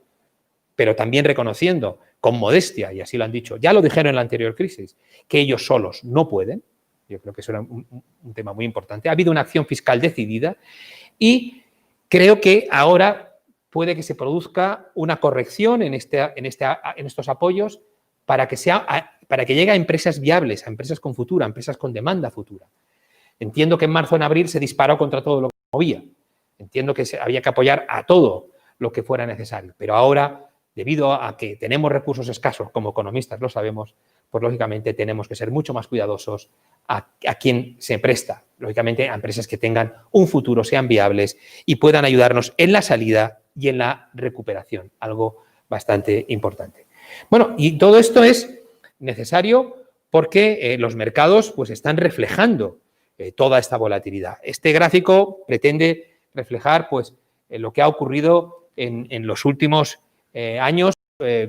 pero también reconociendo con modestia, y así lo han dicho, ya lo dijeron en la anterior crisis, que ellos solos no pueden. Yo creo que eso era un tema muy importante. Ha habido una acción fiscal decidida y creo que ahora puede que se produzca una corrección en estos apoyos para que llegue a empresas viables, a empresas con futuro, a empresas con demanda futura. Entiendo que en marzo, en abril, se disparó contra todo lo que movía. Entiendo que había que apoyar a todo lo que fuera necesario. Pero ahora, debido a que tenemos recursos escasos, como economistas lo sabemos, pues lógicamente tenemos que ser mucho más cuidadosos a quien se presta. Lógicamente a empresas que tengan un futuro, sean viables y puedan ayudarnos en la salida y en la recuperación. Algo bastante importante. Bueno, y todo esto es necesario porque los mercados pues están reflejando toda esta volatilidad. Este gráfico pretende reflejar pues, lo que ha ocurrido en los últimos años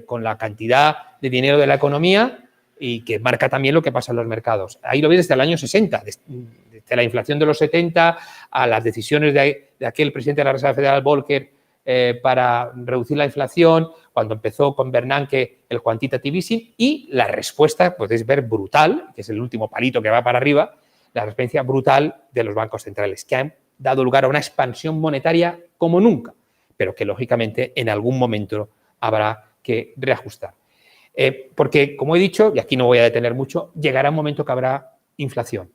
con la cantidad de dinero de la economía y que marca también lo que pasa en los mercados. Ahí lo ves desde el año 60, desde la inflación de los 70 a las decisiones de aquel presidente de la Reserva Federal, Volcker, para reducir la inflación, cuando empezó con Bernanke el quantitative easing y la respuesta, podéis ver, brutal, que es el último palito que va para arriba, la respuesta brutal de los bancos centrales, que han dado lugar a una expansión monetaria como nunca, pero que lógicamente en algún momento habrá que reajustar. Porque, como he dicho, y aquí no voy a detener mucho, llegará un momento que habrá inflación.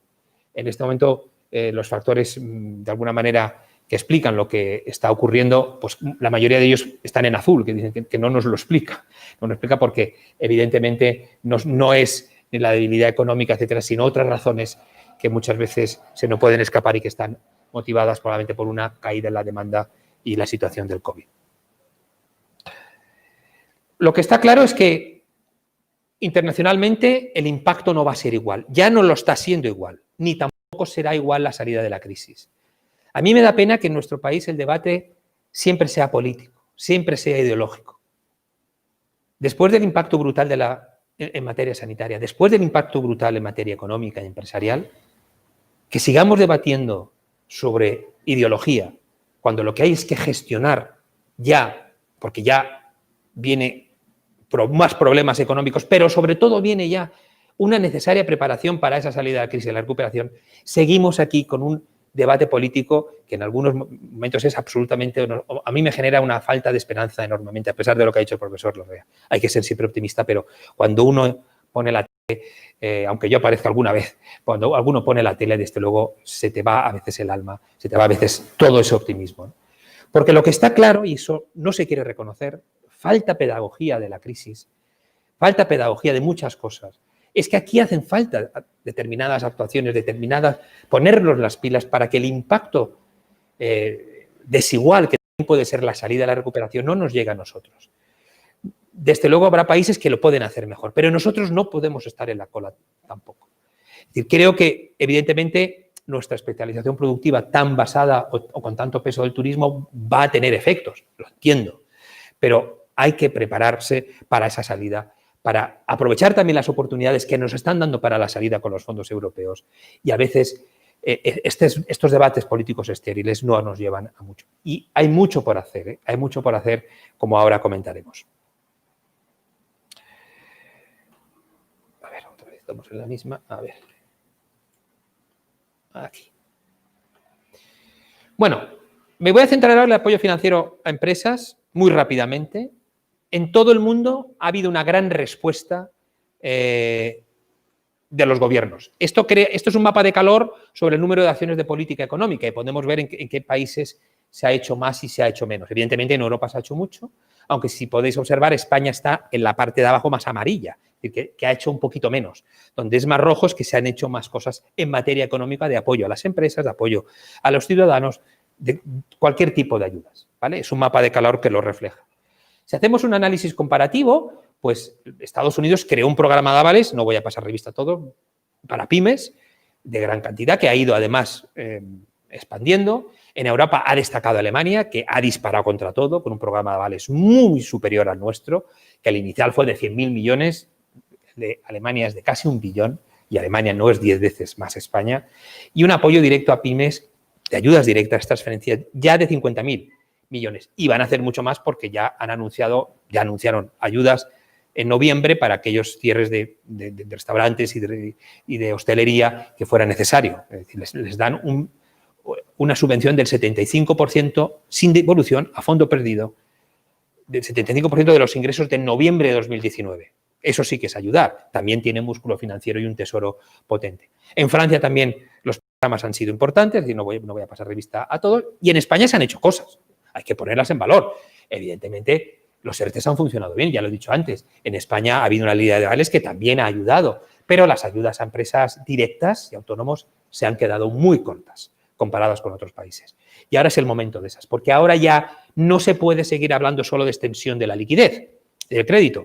En este momento, los factores, de alguna manera, que explican lo que está ocurriendo, pues la mayoría de ellos están en azul, que dicen que no nos lo explica. No nos explica porque, evidentemente, no es la debilidad económica, etcétera, sino otras razones que muchas veces se nos pueden escapar y que están motivadas probablemente por una caída en la demanda y la situación del COVID. Lo que está claro es que internacionalmente el impacto no va a ser igual, ya no lo está siendo igual, ni tampoco será igual la salida de la crisis. A mí me da pena que en nuestro país el debate siempre sea político, siempre sea ideológico. Después del impacto brutal en materia sanitaria, después del impacto brutal en materia económica y empresarial, que sigamos debatiendo sobre ideología, cuando lo que hay es que gestionar ya, porque ya viene más problemas económicos, pero sobre todo viene ya una necesaria preparación para esa salida de la crisis y la recuperación, seguimos aquí con un debate político que en algunos momentos es absolutamente, a mí me genera una falta de esperanza enormemente, a pesar de lo que ha dicho el profesor Larrea. Hay que ser siempre optimista, pero cuando uno pone la tele, aunque yo aparezca alguna vez, cuando alguno pone la tele, desde luego se te va a veces el alma, se te va a veces todo ese optimismo, ¿no? Porque lo que está claro, y eso no se quiere reconocer, falta pedagogía de la crisis, falta pedagogía de muchas cosas. Es que aquí hacen falta determinadas actuaciones, ponernos las pilas para que el impacto desigual que puede ser la salida de la recuperación no nos llegue a nosotros. Desde luego habrá países que lo pueden hacer mejor, pero nosotros no podemos estar en la cola tampoco. Es decir, creo que evidentemente nuestra especialización productiva tan basada o con tanto peso del turismo va a tener efectos, lo entiendo, pero hay que prepararse para esa salida, para aprovechar también las oportunidades que nos están dando para la salida con los fondos europeos. Y a veces estos debates políticos estériles no nos llevan a mucho. Y hay mucho por hacer, hay mucho por hacer, como ahora comentaremos. A ver, otra vez estamos en la misma. A ver. Aquí. Bueno, me voy a centrar ahora en el apoyo financiero a empresas muy rápidamente. En todo el mundo ha habido una gran respuesta de los gobiernos. Esto es un mapa de calor sobre el número de acciones de política económica y podemos ver en qué países se ha hecho más y se ha hecho menos. Evidentemente en Europa se ha hecho mucho, aunque si podéis observar España está en la parte de abajo más amarilla, es decir, que ha hecho un poquito menos. Donde es más rojo es que se han hecho más cosas en materia económica de apoyo a las empresas, de apoyo a los ciudadanos, de cualquier tipo de ayudas, ¿vale? Es un mapa de calor que lo refleja. Si hacemos un análisis comparativo, pues Estados Unidos creó un programa de avales, no voy a pasar revista a todo, para pymes, de gran cantidad, que ha ido además expandiendo. En Europa ha destacado Alemania, que ha disparado contra todo, con un programa de avales muy superior al nuestro, que el inicial fue de 100.000 millones, de Alemania es de casi 1 billón, y Alemania no es 10 veces más España, y un apoyo directo a pymes, de ayudas directas, transferencias, ya de 50.000 millones. Y van a hacer mucho más porque ya anunciaron ayudas en noviembre para aquellos cierres de restaurantes y de hostelería que fuera necesario. Es decir, les dan una subvención del 75% sin devolución a fondo perdido, del 75% de los ingresos de noviembre de 2019. Eso sí que es ayudar. También tiene músculo financiero y un tesoro potente. En Francia también los programas han sido importantes, es decir, no voy a pasar revista a todos. Y en España se han hecho cosas. Hay que ponerlas en valor. Evidentemente, los ERTEs han funcionado bien, ya lo he dicho antes. En España ha habido una ley de legales que también ha ayudado, pero las ayudas a empresas directas y autónomos se han quedado muy cortas comparadas con otros países. Y ahora es el momento de esas, porque ahora ya no se puede seguir hablando solo de extensión de la liquidez, del crédito.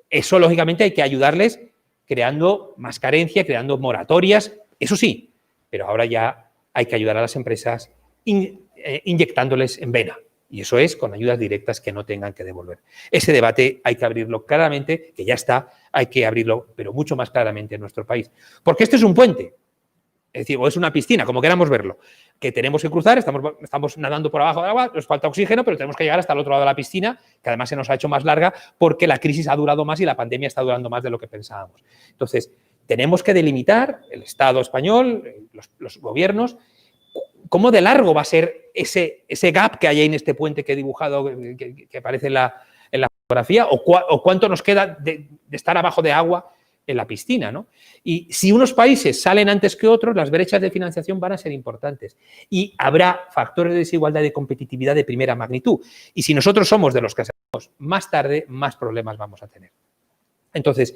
Eso, lógicamente, hay que ayudarles creando más carencia, creando moratorias, eso sí, pero ahora ya hay que ayudar a las empresas inyectándoles en vena. Y eso es con ayudas directas que no tengan que devolver. Ese debate hay que abrirlo claramente, que ya está, hay que abrirlo, pero mucho más claramente en nuestro país. Porque este es un puente, es decir, o es una piscina, como queramos verlo, que tenemos que cruzar, estamos nadando por abajo del agua, nos falta oxígeno, pero tenemos que llegar hasta el otro lado de la piscina, que además se nos ha hecho más larga porque la crisis ha durado más y la pandemia está durando más de lo que pensábamos. Entonces, tenemos que delimitar, el Estado español, los gobiernos, cómo de largo va a ser ese gap que hay ahí en este puente que he dibujado, que aparece en la fotografía, o cuánto nos queda de estar abajo de agua en la piscina, ¿no? Y si unos países salen antes que otros, las brechas de financiación van a ser importantes y habrá factores de desigualdad y de competitividad de primera magnitud. Y si nosotros somos de los que salimos más tarde, más problemas vamos a tener. Entonces,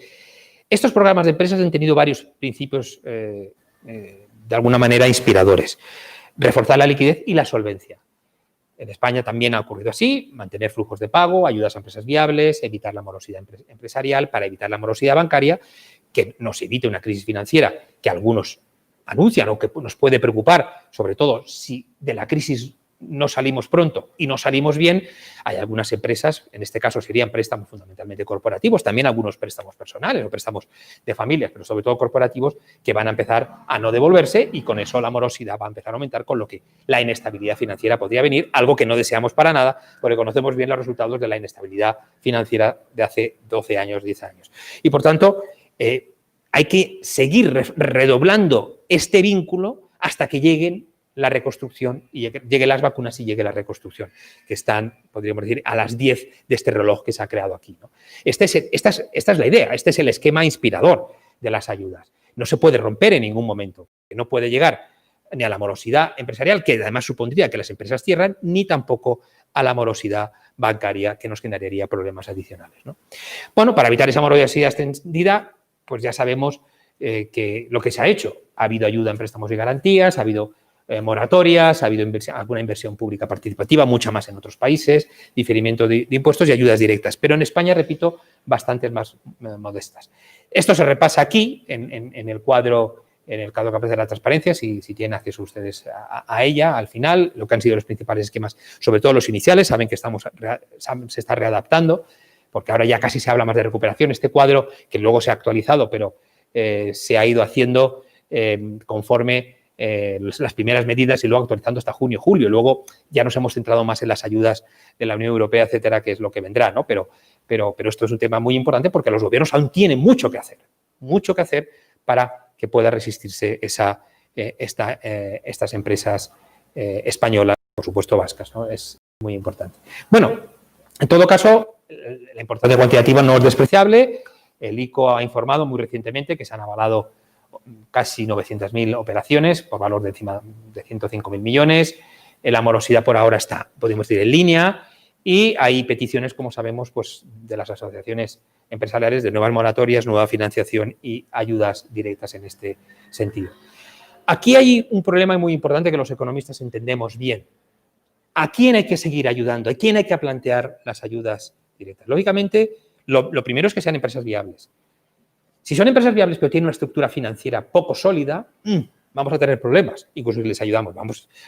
estos programas de empresas han tenido varios principios de alguna manera inspiradores. Reforzar la liquidez y la solvencia. En España también ha ocurrido así, mantener flujos de pago, ayudas a empresas viables, evitar la morosidad empresarial para evitar la morosidad bancaria, que nos evite una crisis financiera que algunos anuncian o que nos puede preocupar, sobre todo si de la crisis no salimos pronto y no salimos bien. Hay algunas empresas, en este caso serían préstamos fundamentalmente corporativos, también algunos préstamos personales o préstamos de familias, pero sobre todo corporativos, que van a empezar a no devolverse y con eso la morosidad va a empezar a aumentar, con lo que la inestabilidad financiera podría venir, algo que no deseamos para nada, porque conocemos bien los resultados de la inestabilidad financiera de hace 12 años, 10 años. Y por tanto, hay que seguir redoblando este vínculo hasta que lleguen la reconstrucción y lleguen las vacunas y llegue la reconstrucción, que están, podríamos decir, a las 10 de este reloj que se ha creado aquí, ¿no? Esta es la idea, este es el esquema inspirador de las ayudas. No se puede romper en ningún momento, que no puede llegar ni a la morosidad empresarial, que además supondría que las empresas cierran, ni tampoco a la morosidad bancaria, que nos generaría problemas adicionales, ¿no? Bueno, para evitar esa morosidad extendida, pues ya sabemos que lo que se ha hecho. Ha habido ayuda en préstamos y garantías, ha habido moratorias, ha habido alguna inversión pública participativa, mucha más en otros países, diferimiento de impuestos y ayudas directas. Pero en España, repito, bastantes más modestas. Esto se repasa aquí, en el cuadro que aparece de la transparencia, si tienen acceso ustedes a ella, al final, lo que han sido los principales esquemas, sobre todo los iniciales, saben que se está readaptando, porque ahora ya casi se habla más de recuperación. Este cuadro, que luego se ha actualizado, pero se ha ido haciendo conforme las primeras medidas y luego actualizando hasta junio, julio. Luego ya nos hemos centrado más en las ayudas de la Unión Europea, etcétera, que es lo que vendrá, ¿no? Pero esto es un tema muy importante porque los gobiernos aún tienen mucho que hacer para que pueda resistirse estas empresas españolas, por supuesto vascas, ¿no? Es muy importante. Bueno, en todo caso, la importancia cuantitativa no es despreciable. El ICO ha informado muy recientemente que se han avalado casi 900.000 operaciones por valor de encima de 105.000 millones. La morosidad por ahora está, podemos decir, en línea y hay peticiones, como sabemos, pues, de las asociaciones empresariales de nuevas moratorias, nueva financiación y ayudas directas en este sentido. Aquí hay un problema muy importante que los economistas entendemos bien. ¿A quién hay que seguir ayudando? ¿A quién hay que plantear las ayudas directas? Lógicamente, lo primero es que sean empresas viables. Si son empresas viables pero tienen una estructura financiera poco sólida, vamos a tener problemas, incluso si les ayudamos.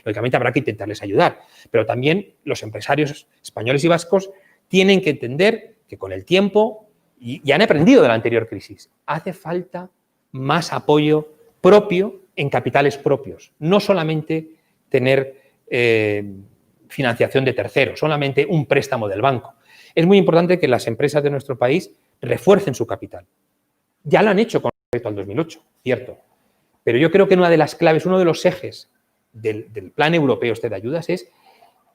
Lógicamente habrá que intentarles ayudar, pero también los empresarios españoles y vascos tienen que entender que con el tiempo, y han aprendido de la anterior crisis, hace falta más apoyo propio en capitales propios, no solamente tener financiación de terceros, solamente un préstamo del banco. Es muy importante que las empresas de nuestro país refuercen su capital. Ya lo han hecho con respecto al 2008, cierto. Pero yo creo que una de las claves, uno de los ejes del plan europeo de ayudas es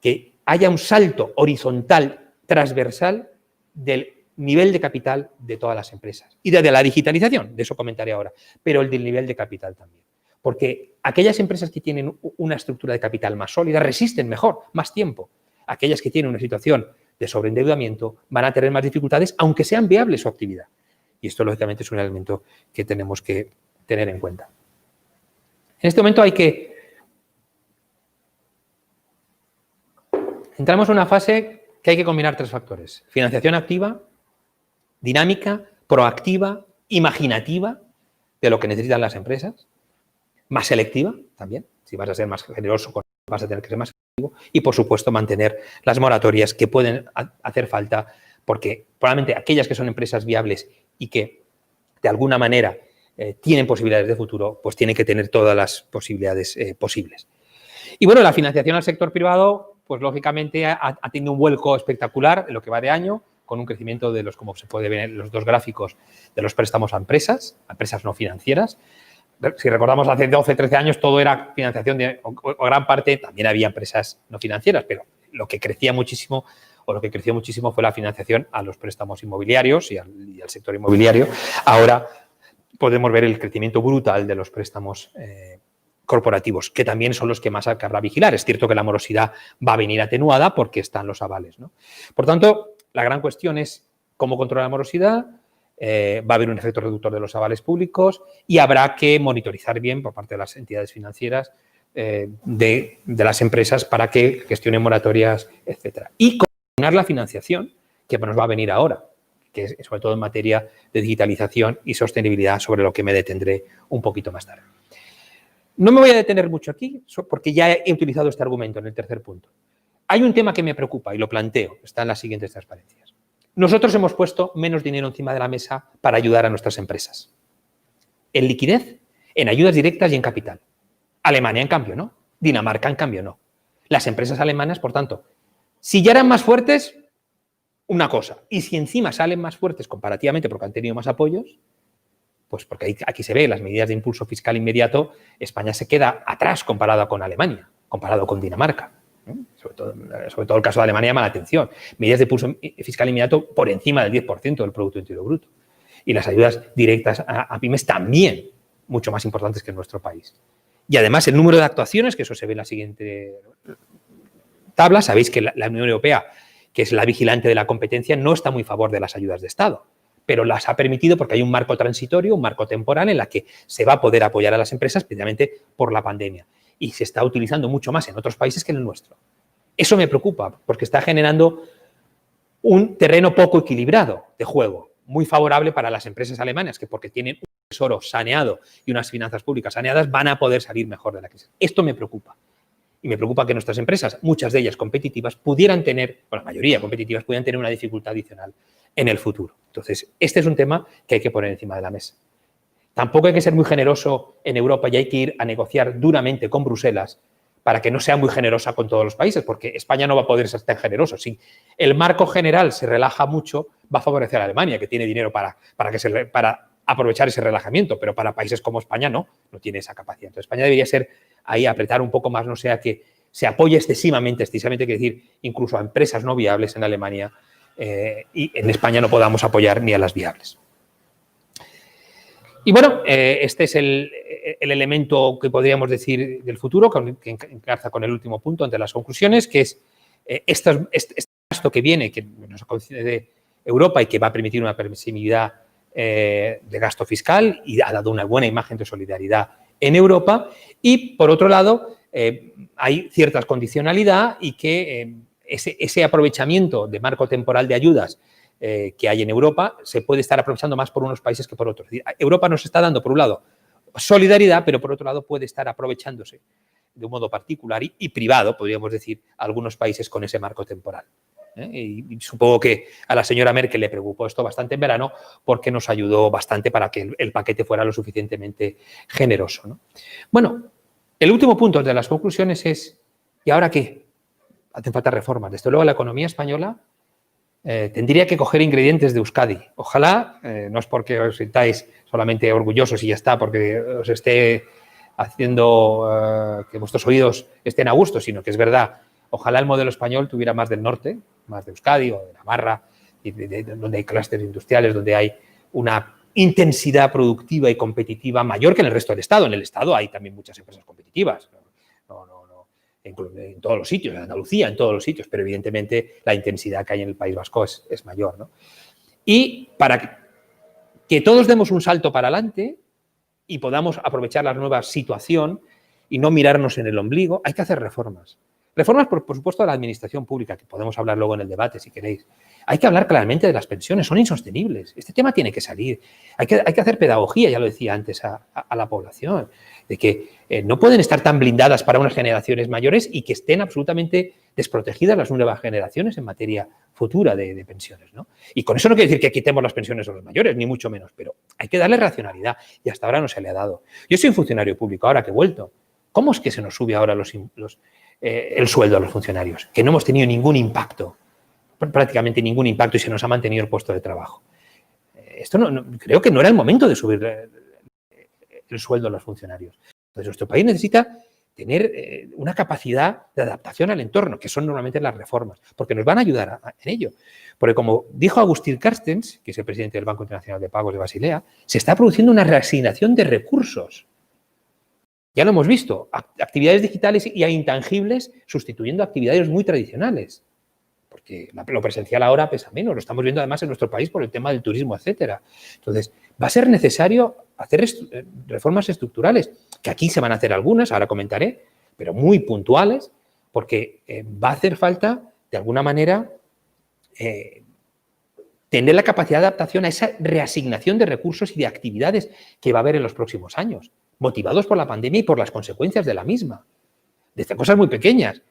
que haya un salto horizontal, transversal, del nivel de capital de todas las empresas. Y de la digitalización, de eso comentaré ahora, pero el del nivel de capital también. Porque aquellas empresas que tienen una estructura de capital más sólida resisten mejor, más tiempo. Aquellas que tienen una situación de sobreendeudamiento van a tener más dificultades, aunque sean viables su actividad. Y esto, lógicamente, es un elemento que tenemos que tener en cuenta. En este momento entramos en una fase que hay que combinar 3 factores. Financiación activa, dinámica, proactiva, imaginativa de lo que necesitan las empresas, más selectiva también, si vas a ser más generoso, vas a tener que ser más selectivo, y por supuesto mantener las moratorias que pueden hacer falta, porque probablemente aquellas que son empresas viables y que de alguna manera tienen posibilidades de futuro, pues tienen que tener todas las posibilidades posibles. Y bueno, la financiación al sector privado, pues lógicamente ha tenido un vuelco espectacular en lo que va de año, con un crecimiento de los, como se puede ver en los 2 gráficos, de los préstamos a empresas no financieras. Si recordamos, hace 12, 13 años todo era financiación o gran parte, también había empresas no financieras, pero lo que crecía muchísimo o lo que creció muchísimo fue la financiación a los préstamos inmobiliarios y al sector inmobiliario. Ahora podemos ver el crecimiento brutal de los préstamos corporativos, que también son los que más querrá vigilar. Es cierto que la morosidad va a venir atenuada porque están los avales, ¿no? Por tanto, la gran cuestión es cómo controlar la morosidad. Va a haber un efecto reductor de los avales públicos y habrá que monitorizar bien por parte de las entidades financieras de las empresas para que gestionen moratorias, etcétera. Y coordinar la financiación que nos va a venir ahora, que es sobre todo en materia de digitalización y sostenibilidad, sobre lo que me detendré un poquito más tarde. No me voy a detener mucho aquí porque ya he utilizado este argumento en el tercer punto. Hay un tema que me preocupa y lo planteo, está en las siguientes transparencias. Nosotros hemos puesto menos dinero encima de la mesa para ayudar a nuestras empresas. En liquidez, en ayudas directas y en capital. Alemania, en cambio, no. Dinamarca, en cambio, no. Las empresas alemanas, por tanto, si ya eran más fuertes, una cosa. Y si encima salen más fuertes comparativamente porque han tenido más apoyos, pues porque aquí se ve las medidas de impulso fiscal inmediato, España se queda atrás comparado con Alemania, comparado con Dinamarca. Sobre todo el caso de Alemania llama la atención. Medidas de impulso fiscal inmediato por encima del 10% del Producto Interior Bruto. Y las ayudas directas a pymes también mucho más importantes que en nuestro país. Y además el número de actuaciones, que eso se ve en la siguiente tabla, sabéis que la Unión Europea, que es la vigilante de la competencia, no está muy a favor de las ayudas de Estado, pero las ha permitido porque hay un marco transitorio, un marco temporal en la que se va a poder apoyar a las empresas precisamente por la pandemia. Y se está utilizando mucho más en otros países que en el nuestro. Eso me preocupa porque está generando un terreno poco equilibrado de juego, muy favorable para las empresas alemanas que porque tienen un tesoro saneado y unas finanzas públicas saneadas van a poder salir mejor de la crisis. Esto me preocupa. Y me preocupa que nuestras empresas, muchas de ellas competitivas, pudieran tener, o la mayoría competitivas, pudieran tener una dificultad adicional en el futuro. Entonces, este es un tema que hay que poner encima de la mesa. Tampoco hay que ser muy generoso en Europa y hay que ir a negociar duramente con Bruselas para que no sea muy generosa con todos los países, porque España no va a poder ser tan generoso. Si el marco general se relaja mucho, va a favorecer a Alemania, que tiene dinero para aprovechar ese relajamiento, pero para países como España no tiene esa capacidad. Entonces, España debería ser ahí apretar un poco más, no sea que se apoye excesivamente, quiere decir, incluso a empresas no viables en Alemania y en España no podamos apoyar ni a las viables. Y bueno, este es el elemento que podríamos decir del futuro, que engarza con el último punto ante las conclusiones, que es este gasto que viene, que nos concede Europa y que va a permitir una permisividad de gasto fiscal y ha dado una buena imagen de solidaridad en Europa. Y, por otro lado, hay cierta condicionalidad y que ese aprovechamiento de marco temporal de ayudas que hay en Europa se puede estar aprovechando más por unos países que por otros. Europa nos está dando, por un lado, solidaridad, pero por otro lado puede estar aprovechándose de un modo particular y privado, podríamos decir, algunos países con ese marco temporal. Y supongo que a la señora Merkel le preocupó esto bastante en verano porque nos ayudó bastante para que el paquete fuera lo suficientemente generoso, ¿no? Bueno, el último punto de las conclusiones es, ¿y ahora qué? Hacen falta reformas. Desde luego la economía española tendría que coger ingredientes de Euskadi. Ojalá, no es porque os sintáis solamente orgullosos y ya está, porque os esté haciendo que vuestros oídos estén a gusto, sino que es verdad, ojalá el modelo español tuviera más del norte, más de Euskadi o de Navarra, donde hay clústeres industriales, donde hay una intensidad productiva y competitiva mayor que en el resto del Estado. En el Estado hay también muchas empresas competitivas, en todos los sitios, en Andalucía, en todos los sitios, pero evidentemente la intensidad que hay en el País Vasco es mayor, ¿no? Y para que todos demos un salto para adelante y podamos aprovechar la nueva situación y no mirarnos en el ombligo, hay que hacer reformas. Reformas, por supuesto, de la administración pública, que podemos hablar luego en el debate, si queréis. Hay que hablar claramente de las pensiones, son insostenibles. Este tema tiene que salir. Hay que hacer pedagogía, ya lo decía antes, a la población, de que no pueden estar tan blindadas para unas generaciones mayores y que estén absolutamente desprotegidas las nuevas generaciones en materia futura de pensiones, ¿no? Y con eso no quiere decir que quitemos las pensiones a los mayores, ni mucho menos, pero hay que darle racionalidad y hasta ahora no se le ha dado. Yo soy un funcionario público ahora que he vuelto. ¿Cómo es que se nos sube ahora el sueldo a los funcionarios? Que no hemos tenido ningún impacto, prácticamente ningún impacto, y se nos ha mantenido el puesto de trabajo. Esto creo que no era el momento de subir el sueldo a los funcionarios. Entonces, nuestro país necesita tener una capacidad de adaptación al entorno, que son normalmente las reformas, porque nos van a ayudar en ello. Porque como dijo Agustín Carstens, que es el presidente del Banco Internacional de Pagos de Basilea, se está produciendo una reasignación de recursos. Ya lo hemos visto, actividades digitales y intangibles sustituyendo actividades muy tradicionales, porque lo presencial ahora pesa menos, lo estamos viendo además en nuestro país por el tema del turismo, etcétera. Entonces, va a ser necesario hacer reformas estructurales, que aquí se van a hacer algunas, ahora comentaré, pero muy puntuales, porque va a hacer falta, de alguna manera, tener la capacidad de adaptación a esa reasignación de recursos y de actividades que va a haber en los próximos años, motivados por la pandemia y por las consecuencias de la misma, desde cosas muy pequeñas.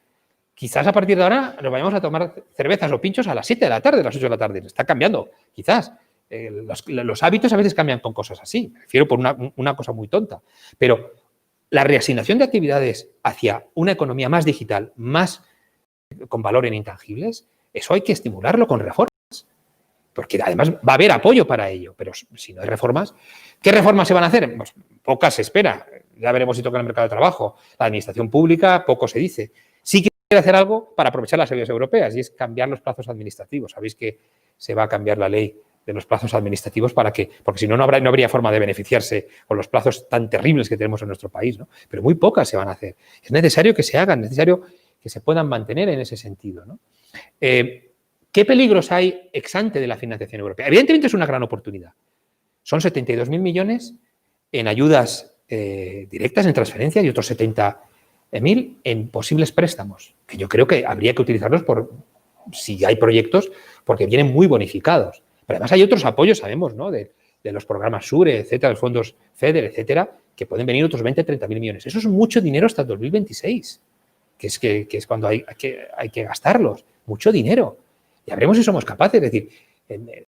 Quizás a partir de ahora nos vayamos a tomar cervezas o pinchos a las 7 de la tarde, a las 8 de la tarde. Está cambiando, quizás. Los hábitos a veces cambian con cosas así. Me refiero por una cosa muy tonta. Pero la reasignación de actividades hacia una economía más digital, más con valor en intangibles, eso hay que estimularlo con reformas. Porque además va a haber apoyo para ello. Pero si no hay reformas, ¿qué reformas se van a hacer? Pues pocas se espera. Ya veremos si toca el mercado de trabajo. La administración pública, poco se dice. Sí que quiere hacer algo para aprovechar las ayudas europeas y es cambiar los plazos administrativos. Sabéis que se va a cambiar la ley de los plazos administrativos porque si no, no habría forma de beneficiarse con los plazos tan terribles que tenemos en nuestro país, ¿no? Pero muy pocas se van a hacer. Es necesario que se hagan, es necesario que se puedan mantener en ese sentido, ¿no? ¿Qué peligros hay ex ante de la financiación europea? Evidentemente es una gran oportunidad. Son 72.000 millones en ayudas directas, en transferencias y otros 70.000 en posibles préstamos, que yo creo que habría que utilizarlos si hay proyectos, porque vienen muy bonificados. Pero además hay otros apoyos, sabemos, ¿no? De los programas SURE, etcétera, los fondos FEDER, etcétera, que pueden venir otros 20, 30.000 millones. Eso es mucho dinero hasta el 2026, que es cuando hay que gastarlos. Mucho dinero. Ya veremos si somos capaces. Es decir,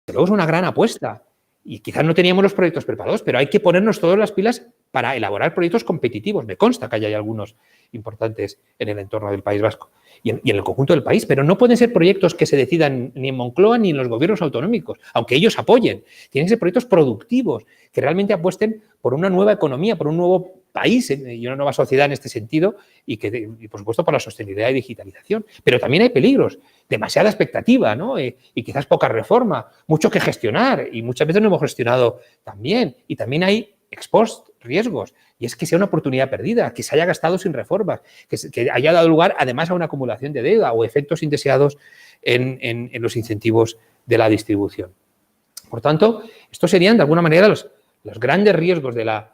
luego es una gran apuesta. Y quizás no teníamos los proyectos preparados, pero hay que ponernos todas las pilas para elaborar proyectos competitivos. Me consta que hay algunos importantes en el entorno del País Vasco y en el conjunto del país, pero no pueden ser proyectos que se decidan ni en Moncloa ni en los gobiernos autonómicos, aunque ellos apoyen. Tienen que ser proyectos productivos, que realmente apuesten por una nueva economía, por un nuevo país y una nueva sociedad en este sentido y por supuesto, por la sostenibilidad y digitalización. Pero también hay peligros, demasiada expectativa, ¿no? Y quizás poca reforma, mucho que gestionar y muchas veces no hemos gestionado tan bien. Y también hay ex post riesgos, y es que sea una oportunidad perdida, que se haya gastado sin reformas, que haya dado lugar además a una acumulación de deuda o efectos indeseados en los incentivos de la distribución. Por tanto, estos serían de alguna manera los grandes riesgos de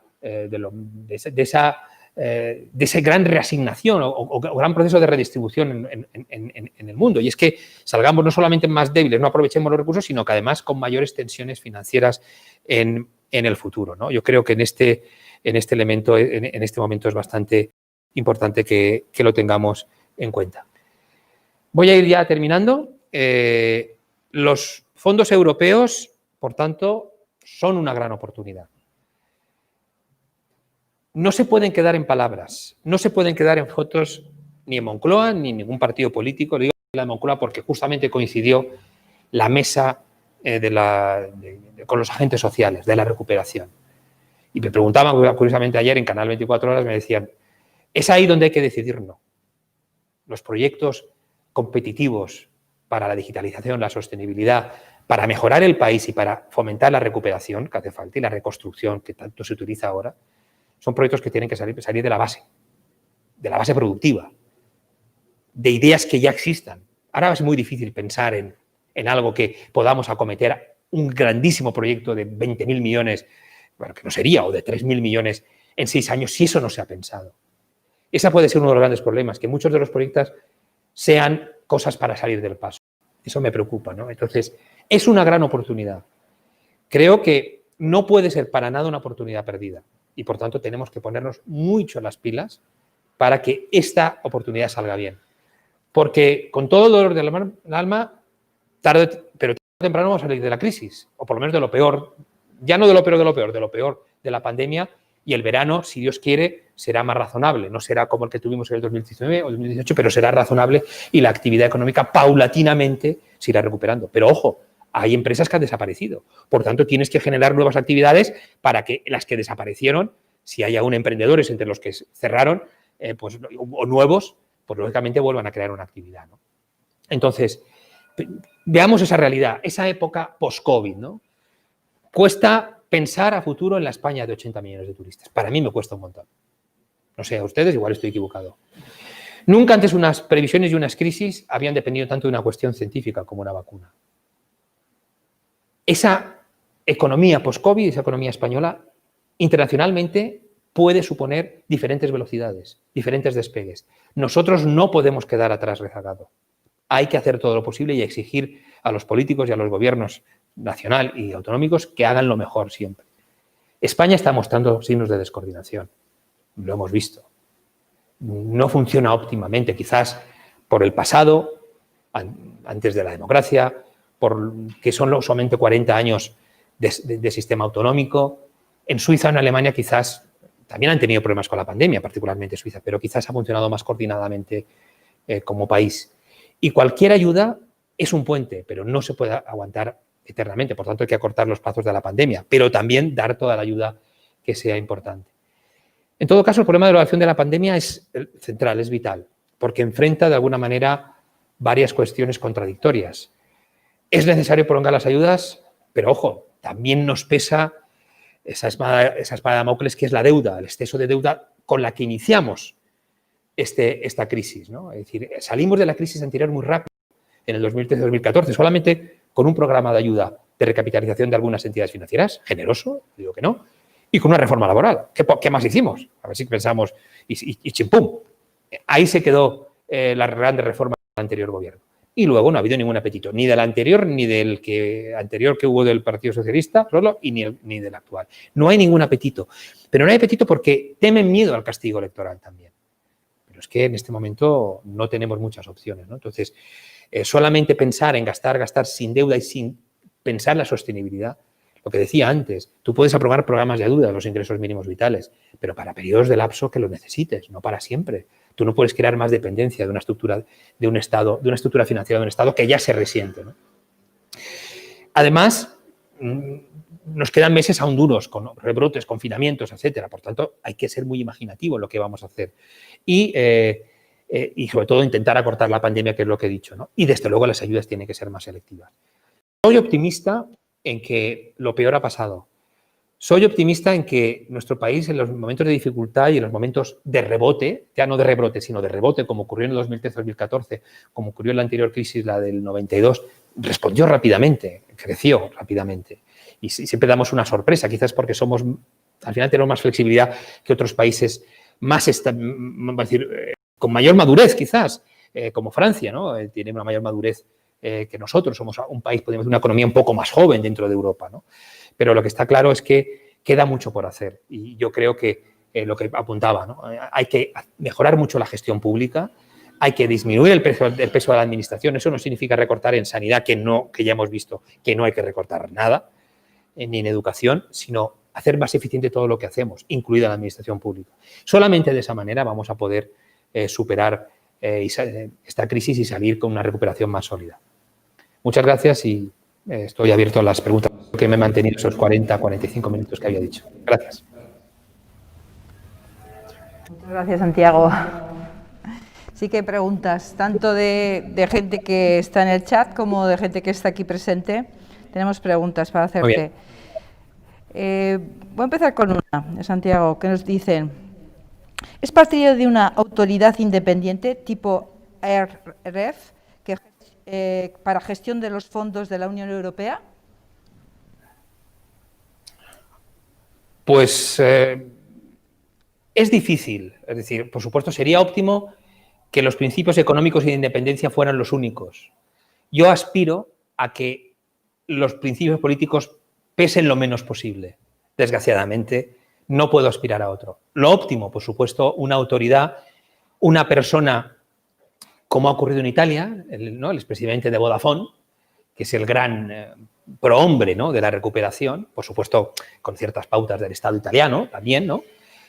esa gran reasignación o gran proceso de redistribución en el mundo. Y es que salgamos no solamente más débiles, no aprovechemos los recursos, sino que además con mayores tensiones financieras en el futuro, ¿no? Yo creo que en este elemento, en este momento es bastante importante que lo tengamos en cuenta. Voy a ir ya terminando. Los fondos europeos, por tanto, son una gran oportunidad. No se pueden quedar en palabras, no se pueden quedar en fotos ni en Moncloa ni en ningún partido político. Digo la de Moncloa porque justamente coincidió la mesa con los agentes sociales de la recuperación. Y me preguntaban, curiosamente ayer en Canal 24 Horas, me decían, es ahí donde hay que decidir, no. Los proyectos competitivos para la digitalización, la sostenibilidad, para mejorar el país y para fomentar la recuperación que hace falta y la reconstrucción que tanto se utiliza ahora, son proyectos que tienen que salir de la base productiva, de ideas que ya existan. Ahora es muy difícil pensar en algo que podamos acometer, un grandísimo proyecto de 20.000 millones, bueno, que no sería, o de 3.000 millones en 6 años, si eso no se ha pensado. Ese puede ser uno de los grandes problemas, que muchos de los proyectos sean cosas para salir del paso. Eso me preocupa, ¿no? Entonces, es una gran oportunidad. Creo que no puede ser para nada una oportunidad perdida y, por tanto, tenemos que ponernos mucho las pilas para que esta oportunidad salga bien. Porque con todo el dolor del alma, tarde o temprano vamos a salir de la crisis, o por lo menos de lo peor, ya no de lo peor de lo peor de la pandemia, y el verano, si Dios quiere, será más razonable. No será como el que tuvimos en el 2019 o 2018, pero será razonable y la actividad económica paulatinamente se irá recuperando. Pero ojo, hay empresas que han desaparecido. Por tanto, tienes que generar nuevas actividades para que las que desaparecieron, si hay aún emprendedores entre los que cerraron, o nuevos, pues lógicamente vuelvan a crear una actividad, ¿no? Entonces, veamos esa realidad, esa época post-COVID, ¿no? Cuesta pensar a futuro en la España de 80 millones de turistas. Para mí me cuesta un montón. No sé, a ustedes igual estoy equivocado. Nunca antes unas previsiones y unas crisis habían dependido tanto de una cuestión científica como una vacuna. Esa economía post-COVID, esa economía española, internacionalmente puede suponer diferentes velocidades, diferentes despegues. Nosotros no podemos quedar atrás rezagados. Hay que hacer todo lo posible y exigir a los políticos y a los gobiernos nacional y autonómicos que hagan lo mejor siempre. España está mostrando signos de descoordinación, lo hemos visto. No funciona óptimamente, quizás por el pasado, antes de la democracia, por que son solamente 40 años de sistema autonómico. En Suiza o en Alemania quizás también han tenido problemas con la pandemia, particularmente Suiza, pero quizás ha funcionado más coordinadamente como país. Y cualquier ayuda es un puente, pero no se puede aguantar eternamente. Por tanto, hay que acortar los plazos de la pandemia, pero también dar toda la ayuda que sea importante. En todo caso, el problema de la evaluación de la pandemia es central, es vital, porque enfrenta de alguna manera varias cuestiones contradictorias. Es necesario prolongar las ayudas, pero ojo, también nos pesa esa espada de Damocles que es la deuda, el exceso de deuda con la que iniciamos esta crisis, ¿no? Es decir, salimos de la crisis anterior muy rápido, en el 2013-2014, solamente con un programa de ayuda de recapitalización de algunas entidades financieras, generoso, digo que no, y con una reforma laboral. ¿Qué más hicimos? A ver si pensamos, y chimpum. Ahí se quedó la grande reforma del anterior gobierno. Y luego no ha habido ningún apetito, ni del anterior, ni del anterior que hubo del Partido Socialista, solo, y ni del actual. No hay ningún apetito. Pero no hay apetito porque temen miedo al castigo electoral también. Pero es que en este momento no tenemos muchas opciones, ¿no? Entonces, solamente pensar en gastar sin deuda y sin pensar en la sostenibilidad. Lo que decía antes, tú puedes aprobar programas de ayuda a los ingresos mínimos vitales, pero para periodos de lapso que lo necesites, no para siempre. Tú no puedes crear más dependencia de una estructura de un Estado, de una estructura financiera de un Estado que ya se resiente, ¿no? Además, nos quedan meses aún duros, con rebrotes, confinamientos, etcétera. Por tanto, hay que ser muy imaginativo en lo que vamos a hacer. Y sobre todo intentar acortar la pandemia, que es lo que he dicho, ¿no? Y desde luego las ayudas tienen que ser más selectivas. Soy optimista en que lo peor ha pasado. Soy optimista en que nuestro país, en los momentos de dificultad y en los momentos de rebote, ya no de rebrote, sino de rebote, como ocurrió en el 2013-2014, como ocurrió en la anterior crisis, la del 92, respondió rápidamente, creció rápidamente. Y siempre damos una sorpresa, quizás porque al final tenemos más flexibilidad que otros países con mayor madurez, quizás, como Francia, ¿no? Tiene una mayor madurez que nosotros. Somos un país, podemos decir, una economía un poco más joven dentro de Europa, ¿no? Pero lo que está claro es que queda mucho por hacer. Y yo creo que lo que apuntaba, ¿no? Hay que mejorar mucho la gestión pública, hay que disminuir el peso de la administración. Eso no significa recortar en sanidad, que ya hemos visto que no hay que recortar nada, ni en educación, sino hacer más eficiente todo lo que hacemos, incluida la administración pública. Solamente de esa manera vamos a poder superar esta crisis y salir con una recuperación más sólida. Muchas gracias y estoy abierto a las preguntas, que me he mantenido esos 40-45 minutos que había dicho. Gracias. Gracias, Santiago. Sí que hay preguntas, tanto de gente que está en el chat como de gente que está aquí presente. Tenemos preguntas para hacerte. Voy a empezar con una, Santiago, que nos dicen: ¿es partidario de una autoridad independiente tipo ARREF para gestión de los fondos de la Unión Europea? Pues es difícil. Es decir, por supuesto, sería óptimo que los principios económicos y de independencia fueran los únicos. Yo aspiro a que los principios políticos pesen lo menos posible. Desgraciadamente, no puedo aspirar a otro. Lo óptimo, por supuesto, una autoridad, una persona, como ha ocurrido en Italia, el expresidente de Vodafone, que es el gran prohombre, ¿no?, de la recuperación, por supuesto, con ciertas pautas del Estado italiano también, ¿no?,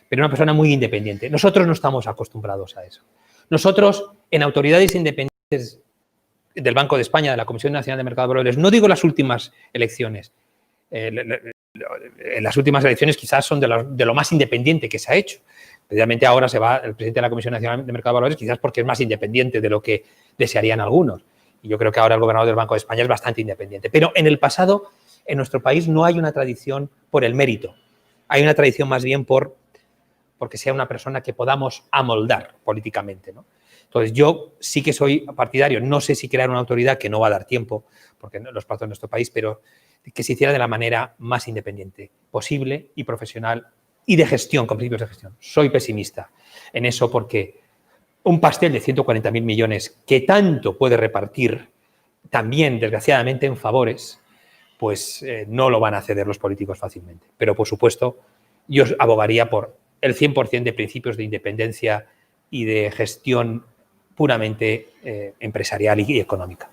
pero una persona muy independiente. Nosotros no estamos acostumbrados a eso. Nosotros, en autoridades independientes del Banco de España, de la Comisión Nacional de Mercado de Valores, no digo las últimas elecciones, las últimas elecciones quizás son de lo más independiente que se ha hecho. Precisamente ahora se va el presidente de la Comisión Nacional de Mercado de Valores, quizás porque es más independiente de lo que desearían algunos. Y yo creo que ahora el gobernador del Banco de España es bastante independiente. Pero en el pasado, en nuestro país, no hay una tradición por el mérito. Hay una tradición más bien porque sea una persona que podamos amoldar políticamente, ¿no? Entonces, yo sí que soy partidario, no sé si crear una autoridad, que no va a dar tiempo, porque los plazos en nuestro país, pero que se hiciera de la manera más independiente posible y profesional y de gestión, con principios de gestión. Soy pesimista en eso porque un pastel de 140.000 millones que tanto puede repartir también, desgraciadamente, en favores, pues no lo van a ceder los políticos fácilmente. Pero, por supuesto, yo abogaría por el 100% de principios de independencia y de gestión puramente empresarial y económica.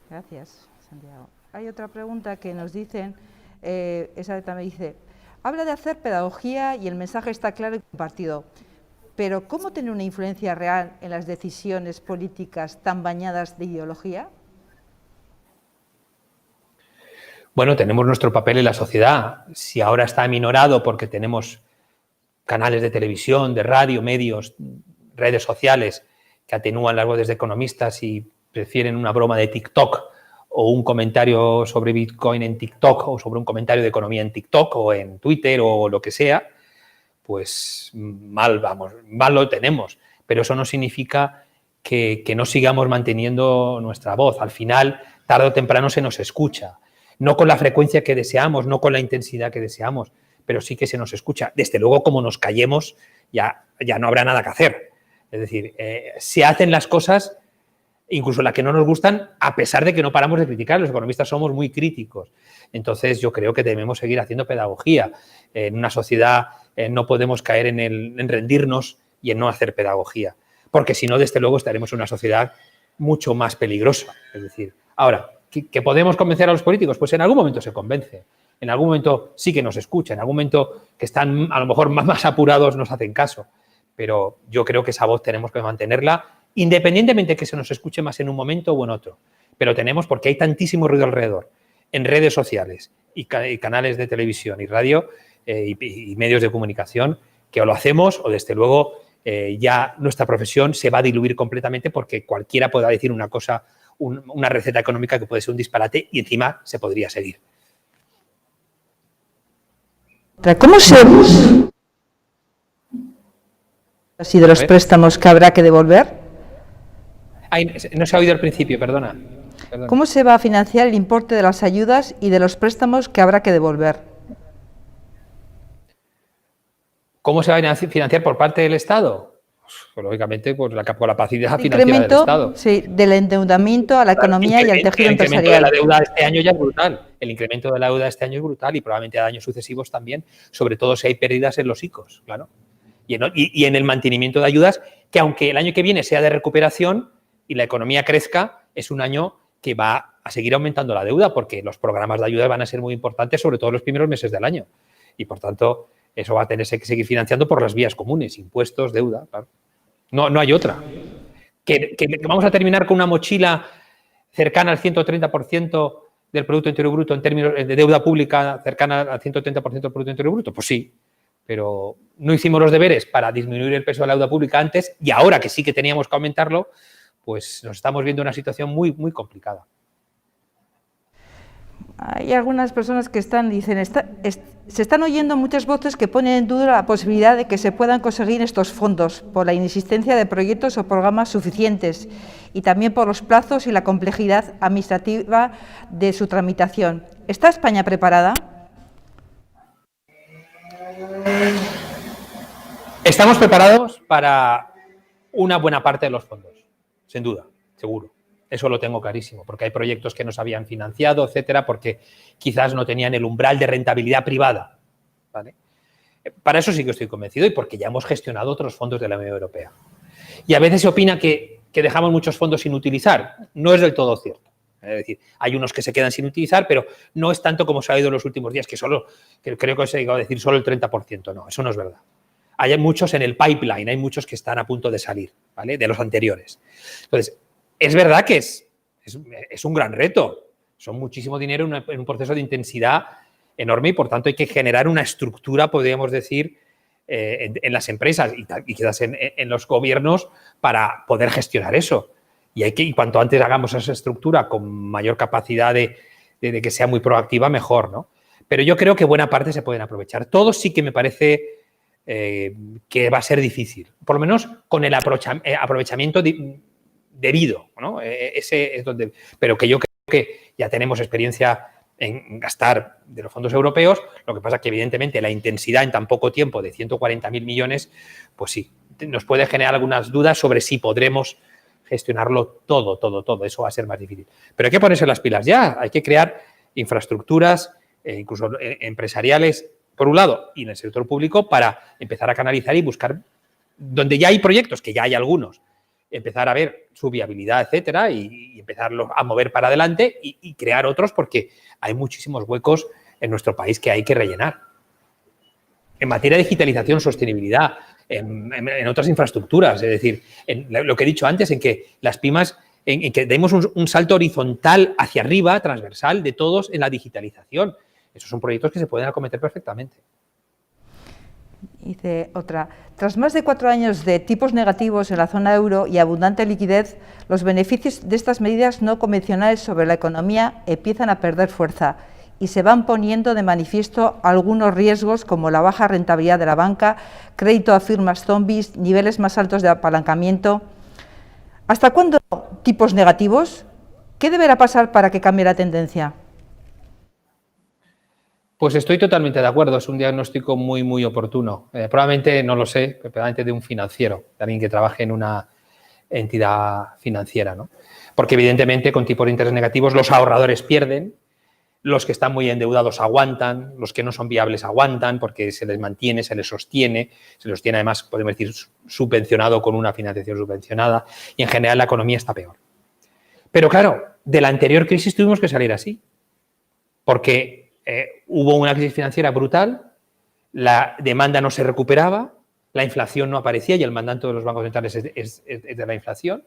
Gracias, Santiago. Hay otra pregunta que nos dicen, esa también dice: habla de hacer pedagogía y el mensaje está claro y compartido, pero ¿cómo tener una influencia real en las decisiones políticas tan bañadas de ideología? Bueno, tenemos nuestro papel en la sociedad. Si ahora está aminorado porque tenemos canales de televisión, de radio, medios, redes sociales que atenúan las voces de economistas y prefieren una broma de TikTok o un comentario sobre Bitcoin en TikTok o sobre un comentario de economía en TikTok o en Twitter o lo que sea, pues mal vamos, mal lo tenemos. Pero eso no significa que no sigamos manteniendo nuestra voz. Al final, tarde o temprano se nos escucha. No con la frecuencia que deseamos, no con la intensidad que deseamos, pero sí que se nos escucha. Desde luego, como nos callemos, ya no habrá nada que hacer. Es decir, se hacen las cosas, incluso las que no nos gustan, a pesar de que no paramos de criticar. Los economistas somos muy críticos. Entonces, yo creo que debemos seguir haciendo pedagogía. En una sociedad no podemos caer en rendirnos y en no hacer pedagogía, porque si no, desde luego, estaremos en una sociedad mucho más peligrosa. Es decir, ahora, ¿que podemos convencer a los políticos? Pues en algún momento se convence. En algún momento sí que nos escuchan. En algún momento que están a lo mejor más apurados nos hacen caso. Pero yo creo que esa voz tenemos que mantenerla, independientemente de que se nos escuche más en un momento o en otro. Pero tenemos, porque hay tantísimo ruido alrededor, en redes sociales y canales de televisión y radio y medios de comunicación, que o lo hacemos o desde luego ya nuestra profesión se va a diluir completamente, porque cualquiera pueda decir una cosa, una receta económica que puede ser un disparate y encima se podría seguir. ¿Cómo se así de los préstamos que habrá que devolver? Ay, no se ha oído al principio, perdona. ¿Cómo se va a financiar el importe de las ayudas y de los préstamos que habrá que devolver? ¿Cómo se va a financiar por parte del Estado? Pues, lógicamente, por la capacidad El financiera del Estado. Sí, del endeudamiento a la economía y al tejido empresarial. El incremento de la deuda este año ya es brutal. El incremento de la deuda este año es brutal y probablemente a años sucesivos también, sobre todo si hay pérdidas en los ICOs, claro. Y en el mantenimiento de ayudas, que aunque el año que viene sea de recuperación y la economía crezca, es un año que va a seguir aumentando la deuda, porque los programas de ayuda van a ser muy importantes, sobre todo en los primeros meses del año. Y, por tanto, eso va a tenerse que seguir financiando por las vías comunes, impuestos, deuda, claro. No hay otra. Que vamos a terminar con una mochila cercana al 130% del Producto Interior Bruto en términos de deuda pública, cercana al 130% del Producto Interior Bruto, pues sí. pero no hicimos los deberes para disminuir el peso de la deuda pública antes y ahora que sí que teníamos que aumentarlo, pues nos estamos viendo una situación muy, muy complicada. Hay algunas personas que dicen, se están oyendo muchas voces que ponen en duda la posibilidad de que se puedan conseguir estos fondos por la inexistencia de proyectos o programas suficientes y también por los plazos y la complejidad administrativa de su tramitación. ¿Está España preparada? Estamos preparados para una buena parte de los fondos, sin duda, seguro. Eso lo tengo clarísimo, porque hay proyectos que no se habían financiado, etcétera, porque quizás no tenían el umbral de rentabilidad privada, ¿vale? Para eso sí que estoy convencido y porque ya hemos gestionado otros fondos de la Unión Europea. Y a veces se opina que dejamos muchos fondos sin utilizar. No es del todo cierto. Es decir, hay unos que se quedan sin utilizar, pero no es tanto como se ha oído en los últimos días, que creo que se ha llegado a decir solo el 30%. No, eso no es verdad. Hay muchos en el pipeline, hay muchos que están a punto de salir, ¿vale? De los anteriores. Entonces, es verdad que es un gran reto. Son muchísimo dinero en un proceso de intensidad enorme y, por tanto, hay que generar una estructura, podríamos decir, en las empresas y quizás en los gobiernos para poder gestionar eso. Y cuanto antes hagamos esa estructura con mayor capacidad de que sea muy proactiva, mejor, ¿no? Pero yo creo que buena parte se pueden aprovechar. Todo sí que me parece que va a ser difícil, por lo menos con el aprovechamiento debido, ¿no? Ese es donde, pero que yo creo que ya tenemos experiencia en gastar de los fondos europeos. Lo que pasa es que, evidentemente, la intensidad en tan poco tiempo de 140.000 millones, pues sí, nos puede generar algunas dudas sobre si podremos gestionarlo todo. Eso va a ser más difícil. Pero hay que ponerse las pilas ya. Hay que crear infraestructuras, incluso empresariales, por un lado, y en el sector público, para empezar a canalizar y buscar donde ya hay proyectos, que ya hay algunos, empezar a ver su viabilidad, etcétera, y empezarlos a mover para adelante y crear otros, porque hay muchísimos huecos en nuestro país que hay que rellenar. En materia de digitalización, sostenibilidad, en otras infraestructuras, es decir, en lo que he dicho antes, en que las pymes, en que demos un salto horizontal hacia arriba, transversal, de todos en la digitalización. Esos son proyectos que se pueden acometer perfectamente. Dice otra, tras más de 4 años de tipos negativos en la zona euro y abundante liquidez, los beneficios de estas medidas no convencionales sobre la economía empiezan a perder fuerza y se van poniendo de manifiesto algunos riesgos como la baja rentabilidad de la banca, crédito a firmas zombies, niveles más altos de apalancamiento. ¿Hasta cuándo tipos negativos? ¿Qué deberá pasar para que cambie la tendencia? Pues estoy totalmente de acuerdo, es un diagnóstico muy, muy oportuno. Probablemente, no lo sé, probablemente de un financiero, de alguien que trabaje en una entidad financiera, ¿no? Porque, evidentemente, con tipos de interés negativos los ahorradores pierden, los que están muy endeudados aguantan, los que no son viables aguantan porque se les mantiene, se les sostiene además, podemos decir, subvencionado con una financiación subvencionada y, en general, la economía está peor. Pero, claro, de la anterior crisis tuvimos que salir así, porque hubo una crisis financiera brutal, la demanda no se recuperaba, la inflación no aparecía y el mandato de los bancos centrales es de la inflación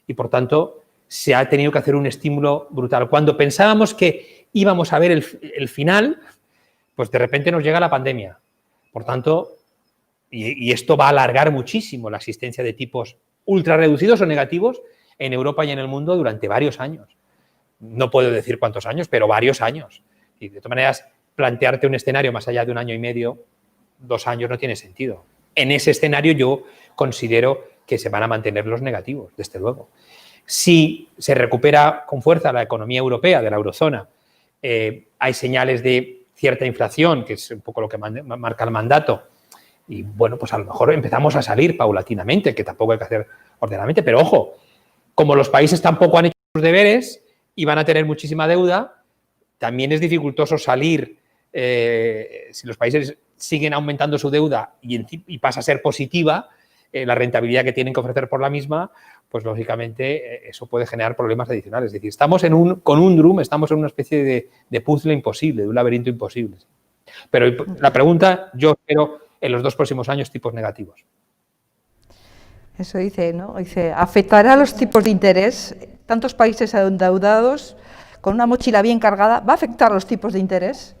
y, por tanto, se ha tenido que hacer un estímulo brutal. Cuando pensábamos que íbamos a ver el final, pues de repente nos llega la pandemia. Por tanto, y esto va a alargar muchísimo la existencia de tipos ultra reducidos o negativos en Europa y en el mundo durante varios años. No puedo decir cuántos años, pero varios años. Y de todas maneras, plantearte un escenario más allá de 1 año y medio, 2 años, no tiene sentido. En ese escenario yo considero que se van a mantener los negativos, desde luego. Si se recupera con fuerza la economía europea de la eurozona, hay señales de cierta inflación, que es un poco lo que marca el mandato, y bueno, pues a lo mejor empezamos a salir paulatinamente, que tampoco hay que hacer ordenadamente, pero ojo, como los países tampoco han hecho sus deberes y van a tener muchísima deuda, también es dificultoso salir si los países siguen aumentando su deuda y pasa a ser positiva la rentabilidad que tienen que ofrecer por la misma, pues lógicamente eso puede generar problemas adicionales. Es decir, estamos con un drum, estamos en una especie de puzzle imposible, de un laberinto imposible. Pero la pregunta, yo espero en los 2 próximos años tipos negativos. Eso dice, ¿no? Dice, ¿afectará a los tipos de interés? Tantos países endeudados con una mochila bien cargada, ¿va a afectar los tipos de interés?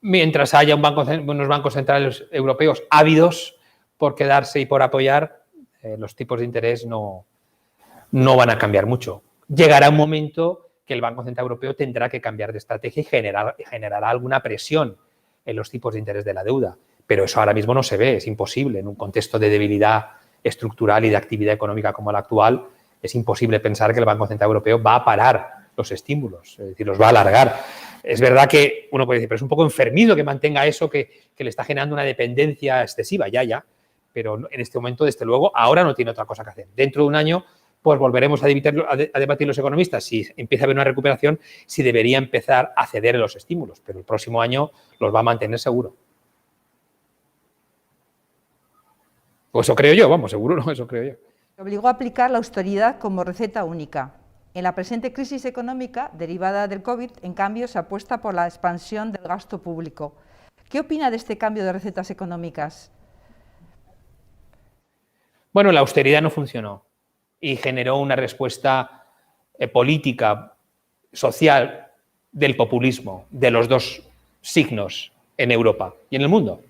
mientras haya unos bancos centrales europeos ávidos por quedarse y por apoyar, los tipos de interés no van a cambiar mucho. Llegará un momento que el Banco Central Europeo tendrá que cambiar de estrategia y generará alguna presión en los tipos de interés de la deuda. Pero eso ahora mismo no se ve, es imposible. En un contexto de debilidad estructural y de actividad económica como el actual, es imposible pensar que el Banco Central Europeo va a parar los estímulos, es decir, los va a alargar. Es verdad que uno puede decir, pero es un poco enfermizo que mantenga eso que le está generando una dependencia excesiva, ya, pero en este momento, desde luego, ahora no tiene otra cosa que hacer. Dentro de un año, pues volveremos a debatir los economistas si empieza a haber una recuperación, si debería empezar a ceder en los estímulos, pero el próximo año los va a mantener seguro. Pues eso creo yo, vamos, seguro no, eso creo yo. Obligó a aplicar la austeridad como receta única. En la presente crisis económica derivada del COVID, en cambio, se apuesta por la expansión del gasto público. ¿Qué opina de este cambio de recetas económicas? Bueno, la austeridad no funcionó y generó una respuesta política, social, del populismo, de los dos signos en Europa y en el mundo.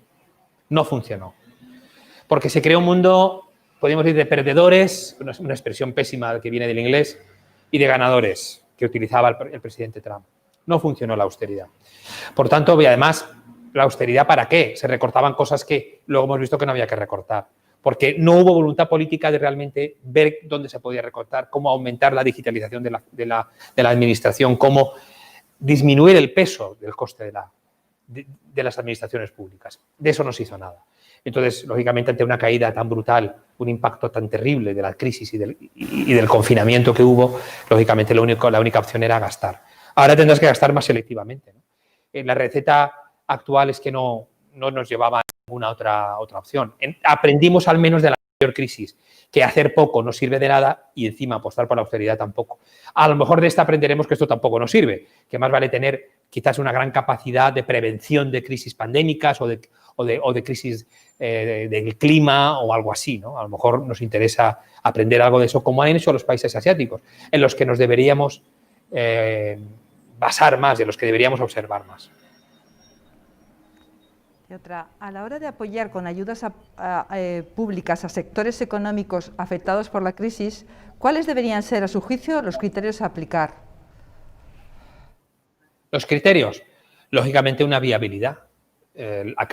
No funcionó. Porque se creó un mundo, podríamos decir, de perdedores, una expresión pésima que viene del inglés, y de ganadores, que utilizaba el presidente Trump. No funcionó la austeridad. Por tanto, y además, ¿la austeridad para qué? Se recortaban cosas que luego hemos visto que no había que recortar. Porque no hubo voluntad política de realmente ver dónde se podía recortar, cómo aumentar la digitalización de la administración, cómo disminuir el peso del coste de las administraciones públicas. De eso no se hizo nada. Entonces, lógicamente, ante una caída tan brutal, un impacto tan terrible de la crisis y del confinamiento que hubo, lógicamente la única opción era gastar. Ahora tendrás que gastar más selectivamente, ¿no? La receta actual es que no nos llevaba a ninguna otra opción. Aprendimos al menos de la anterior crisis que hacer poco no sirve de nada y encima apostar por la austeridad tampoco. A lo mejor de esta aprenderemos que esto tampoco nos sirve, que más vale tener quizás una gran capacidad de prevención de crisis pandémicas o de crisis del clima o algo así, ¿no? A lo mejor nos interesa aprender algo de eso, como han hecho los países asiáticos, en los que nos deberíamos basar más, de los que deberíamos observar más. Y otra, a la hora de apoyar con ayudas públicas a sectores económicos afectados por la crisis, ¿cuáles deberían ser, a su juicio, los criterios a aplicar? Los criterios, lógicamente, una viabilidad.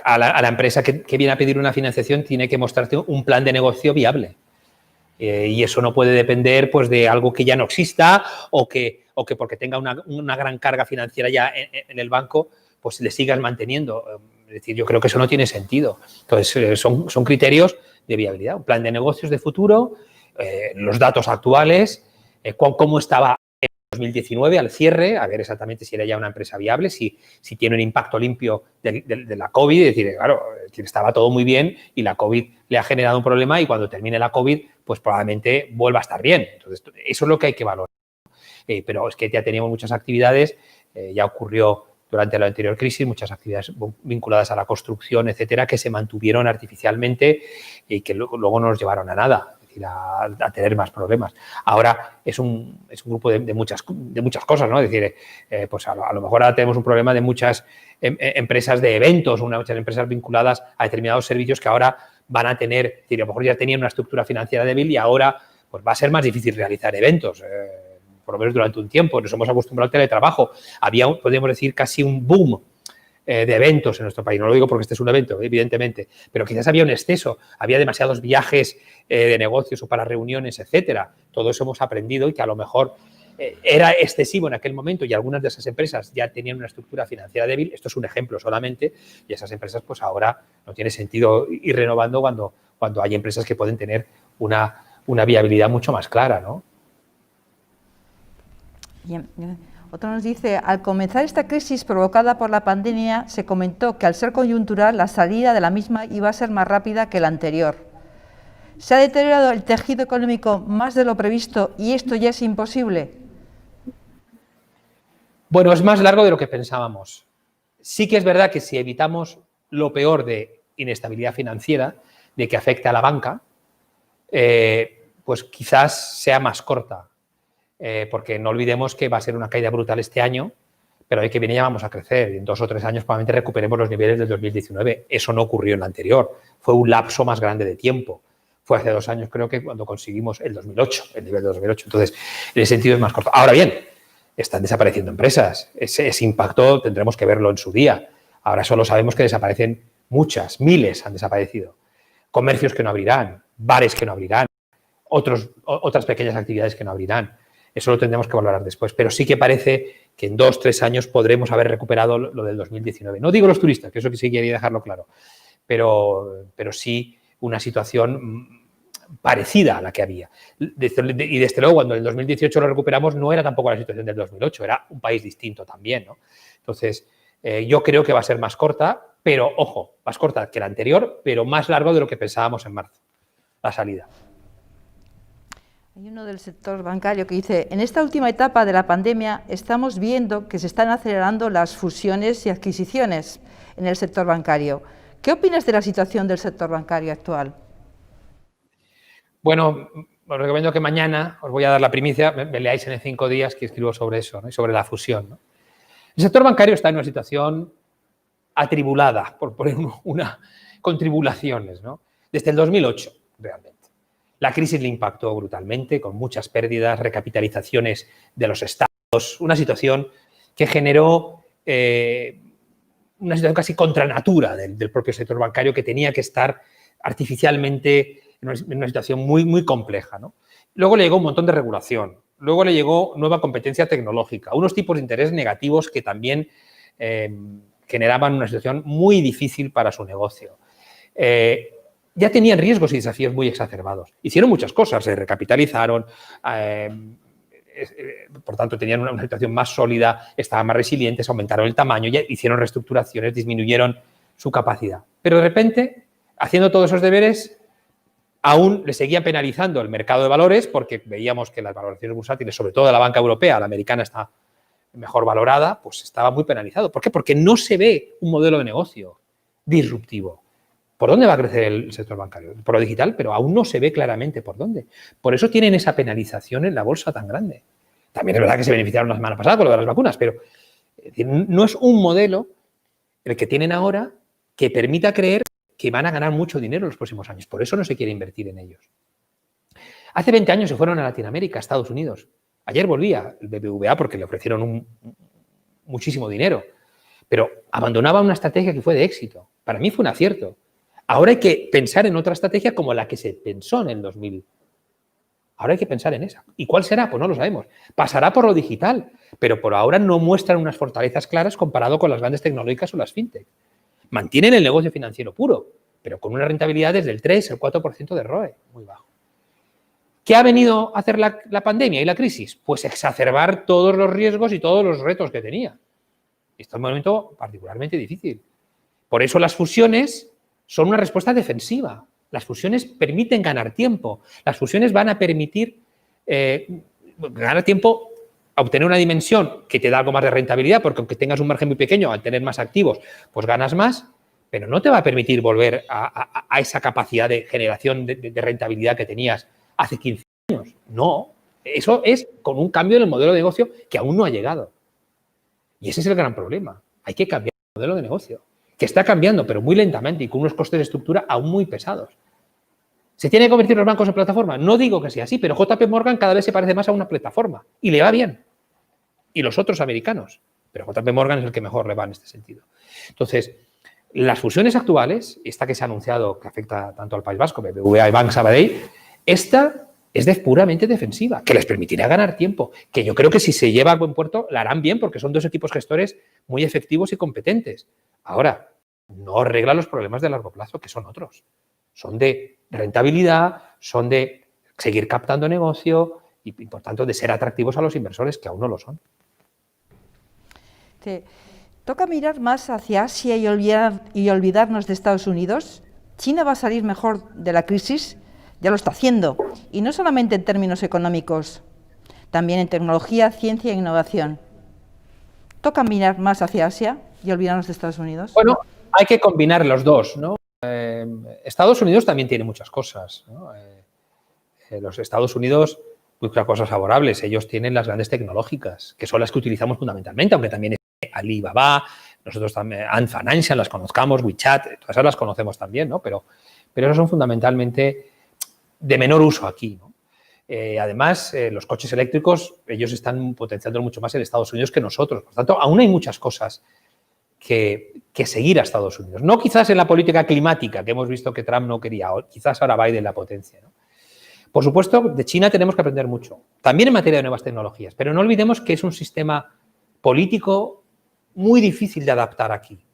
A la empresa que viene a pedir una financiación tiene que mostrarte un plan de negocio viable. Y eso no puede depender, pues, de algo que ya no exista o que porque tenga una gran carga financiera ya en el banco, pues le sigas manteniendo. Es decir, yo creo que eso no tiene sentido. Entonces, son criterios de viabilidad. Un plan de negocios de futuro, los datos actuales, cómo estaba en 2019 al cierre, a ver exactamente si era ya una empresa viable, si tiene un impacto limpio de la COVID, es decir, claro, estaba todo muy bien y la COVID le ha generado un problema y cuando termine la COVID, pues probablemente vuelva a estar bien. Entonces, eso es lo que hay que valorar. Pero es que ya teníamos muchas actividades, ya ocurrió durante la anterior crisis, muchas actividades vinculadas a la construcción, etcétera, que se mantuvieron artificialmente y que luego no nos llevaron a nada, es decir, a tener más problemas. Ahora es un grupo de muchas cosas, ¿no? Es decir, pues a lo mejor ahora tenemos un problema de muchas empresas de eventos, muchas empresas vinculadas a determinados servicios que ahora van a tener, es decir, a lo mejor ya tenían una estructura financiera débil y ahora pues va a ser más difícil realizar eventos. Por lo menos durante un tiempo, nos hemos acostumbrado al teletrabajo. Había, podríamos decir, casi un boom de eventos en nuestro país. No lo digo porque este es un evento, evidentemente, pero quizás había un exceso, había demasiados viajes de negocios o para reuniones, etcétera. Todo eso hemos aprendido y que a lo mejor era excesivo en aquel momento y algunas de esas empresas ya tenían una estructura financiera débil. Esto es un ejemplo solamente y esas empresas pues ahora no tiene sentido ir renovando cuando hay empresas que pueden tener una viabilidad mucho más clara, ¿no? Bien. Otro nos dice, al comenzar esta crisis provocada por la pandemia, se comentó que al ser coyuntural, la salida de la misma iba a ser más rápida que la anterior. ¿Se ha deteriorado el tejido económico más de lo previsto y esto ya es imposible? Bueno, es más largo de lo que pensábamos. Sí que es verdad que si evitamos lo peor de inestabilidad financiera, de que afecte a la banca, pues quizás sea más corta. Porque no olvidemos que va a ser una caída brutal este año, pero hay que viene ya vamos a crecer y en 2 o 3 años probablemente recuperemos los niveles del 2019. Eso no ocurrió en el anterior, fue un lapso más grande de tiempo. Fue hace 2 años, creo que cuando conseguimos el 2008, el nivel de 2008. Entonces, en ese sentido es más corto. Ahora bien, están desapareciendo empresas. Ese impacto tendremos que verlo en su día. Ahora solo sabemos que desaparecen muchas, miles han desaparecido. Comercios que no abrirán, bares que no abrirán, otras pequeñas actividades que no abrirán. Eso lo tendremos que valorar después. Pero sí que parece que en 2 o 3 años podremos haber recuperado lo del 2019. No digo los turistas, que eso sí quería dejarlo claro, pero sí una situación parecida a la que había. Y desde luego, cuando en el 2018 lo recuperamos, no era tampoco la situación del 2008, era un país distinto también, ¿no? Entonces, yo creo que va a ser más corta, pero, ojo, más corta que la anterior, pero más largo de lo que pensábamos en marzo, la salida. Hay uno del sector bancario que dice, en esta última etapa de la pandemia estamos viendo que se están acelerando las fusiones y adquisiciones en el sector bancario. ¿Qué opinas de la situación del sector bancario actual? Bueno, os recomiendo que mañana os voy a dar la primicia, me leáis en 5 días que escribo sobre eso, ¿no? Y sobre la fusión, ¿no? El sector bancario está en una situación atribulada, por poner con tribulaciones, ¿no? Desde el 2008, realmente. La crisis le impactó brutalmente, con muchas pérdidas, recapitalizaciones de los estados, una situación que generó una situación casi contra natura del propio sector bancario, que tenía que estar artificialmente en una situación muy, muy compleja, ¿no? Luego le llegó un montón de regulación, luego le llegó nueva competencia tecnológica, unos tipos de interés negativos que también generaban una situación muy difícil para su negocio. Ya tenían riesgos y desafíos muy exacerbados. Hicieron muchas cosas, se recapitalizaron, por tanto tenían una situación más sólida, estaban más resilientes, aumentaron el tamaño, ya hicieron reestructuraciones, disminuyeron su capacidad. Pero de repente, haciendo todos esos deberes, aún le seguía penalizando el mercado de valores porque veíamos que las valoraciones bursátiles, sobre todo de la banca europea, la americana está mejor valorada, pues estaba muy penalizado. ¿Por qué? Porque no se ve un modelo de negocio disruptivo. ¿Por dónde va a crecer el sector bancario? Por lo digital, pero aún no se ve claramente por dónde. Por eso tienen esa penalización en la bolsa tan grande. También es verdad que se beneficiaron la semana pasada con lo de las vacunas, pero no es un modelo el que tienen ahora que permita creer que van a ganar mucho dinero en los próximos años. Por eso no se quiere invertir en ellos. Hace 20 años se fueron a Latinoamérica, a Estados Unidos. Ayer volvía el BBVA porque le ofrecieron muchísimo dinero, pero abandonaba una estrategia que fue de éxito. Para mí fue un acierto. Ahora hay que pensar en otra estrategia como la que se pensó en el 2000. Ahora hay que pensar en esa. ¿Y cuál será? Pues no lo sabemos. Pasará por lo digital, pero por ahora no muestran unas fortalezas claras comparado con las grandes tecnológicas o las fintech. Mantienen el negocio financiero puro, pero con una rentabilidad desde el 3, el 4% de ROE, muy bajo. ¿Qué ha venido a hacer la pandemia y la crisis? Pues exacerbar todos los riesgos y todos los retos que tenía. Esto es un momento particularmente difícil. Por eso las fusiones son una respuesta defensiva. Las fusiones permiten ganar tiempo. Las fusiones van a permitir ganar tiempo a obtener una dimensión que te da algo más de rentabilidad, porque aunque tengas un margen muy pequeño, al tener más activos, pues ganas más, pero no te va a permitir volver a esa capacidad de generación de rentabilidad que tenías hace 15 años. No, eso es con un cambio en el modelo de negocio que aún no ha llegado. Y ese es el gran problema. Hay que cambiar el modelo de negocio, que está cambiando, pero muy lentamente y con unos costes de estructura aún muy pesados. ¿Se tienen que convertir los bancos en plataforma? No digo que sea así, pero JP Morgan cada vez se parece más a una plataforma y le va bien. Y los otros americanos. Pero JP Morgan es el que mejor le va en este sentido. Entonces, las fusiones actuales, esta que se ha anunciado que afecta tanto al País Vasco, BBVA y Banc Sabadell, esta es puramente defensiva, que les permitirá ganar tiempo, que yo creo que si se lleva a buen puerto la harán bien porque son dos equipos gestores muy efectivos y competentes. Ahora, no arregla los problemas de largo plazo, que son otros. Son de rentabilidad, son de seguir captando negocio y, por tanto, de ser atractivos a los inversores, que aún no lo son. ¿Toca mirar más hacia Asia y olvidarnos de Estados Unidos? ¿China va a salir mejor de la crisis? Ya lo está haciendo. Y no solamente en términos económicos, también en tecnología, ciencia e innovación. ¿Toca mirar más hacia Asia y olvidarnos de Estados Unidos? Bueno, hay que combinar los dos, ¿no? Estados Unidos también tiene muchas cosas, ¿no? Los Estados Unidos buscan cosas favorables. Ellos tienen las grandes tecnológicas, que son las que utilizamos fundamentalmente, aunque también Alibaba, nosotros también, Ant Financial, las conozcamos, WeChat, todas esas las conocemos también, ¿no? Pero esas son fundamentalmente de menor uso aquí, ¿no? Además, los coches eléctricos, ellos están potenciando mucho más en Estados Unidos que nosotros. Por tanto, aún hay muchas cosas que seguir a Estados Unidos. No quizás en la política climática, que hemos visto que Trump no quería, o quizás ahora Biden la potencia, ¿no? Por supuesto, de China tenemos que aprender mucho, también en materia de nuevas tecnologías, pero no olvidemos que es un sistema político muy difícil de adaptar aquí.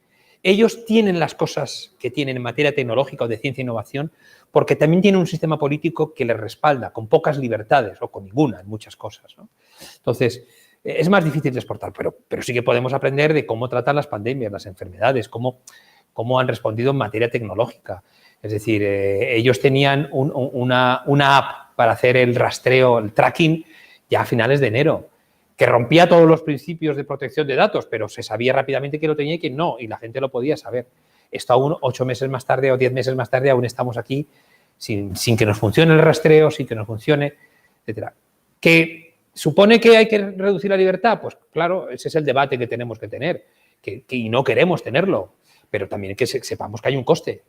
Ellos tienen las cosas que tienen en materia tecnológica o de ciencia e innovación porque también tienen un sistema político que les respalda, con pocas libertades o con ninguna en muchas cosas, ¿no? Entonces, es más difícil de exportar, pero sí que podemos aprender de cómo tratar las pandemias, las enfermedades, cómo han respondido en materia tecnológica. Es decir, ellos tenían una app para hacer el rastreo, el tracking, ya a finales de enero, que rompía todos los principios de protección de datos, pero se sabía rápidamente quién lo tenía y quién no, y la gente lo podía saber. Esto aún 8 meses más tarde o 10 meses más tarde aún estamos aquí sin que nos funcione el rastreo, sin que nos funcione, etcétera. ¿Que supone que hay que reducir la libertad? Pues claro, ese es el debate que tenemos que tener, y no queremos tenerlo, pero también que sepamos que hay un coste.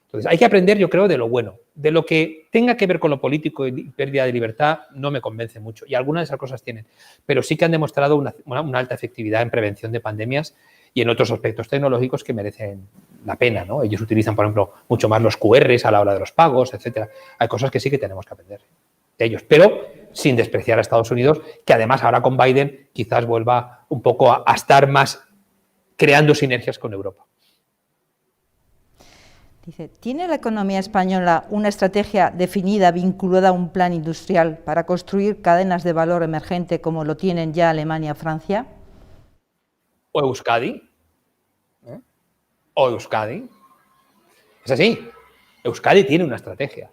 Entonces, hay que aprender, yo creo, de lo bueno. De lo que tenga que ver con lo político y pérdida de libertad no me convence mucho. Y algunas de esas cosas tienen. Pero sí que han demostrado una alta efectividad en prevención de pandemias y en otros aspectos tecnológicos que merecen la pena, ¿no? Ellos utilizan, por ejemplo, mucho más los QRs a la hora de los pagos, etcétera. Hay cosas que sí que tenemos que aprender de ellos. Pero sin despreciar a Estados Unidos, que además ahora con Biden quizás vuelva un poco a estar más creando sinergias con Europa. Dice, ¿tiene la economía española una estrategia definida vinculada a un plan industrial para construir cadenas de valor emergente como lo tienen ya Alemania o Francia? O Euskadi. O Euskadi. Es así. Euskadi tiene una estrategia.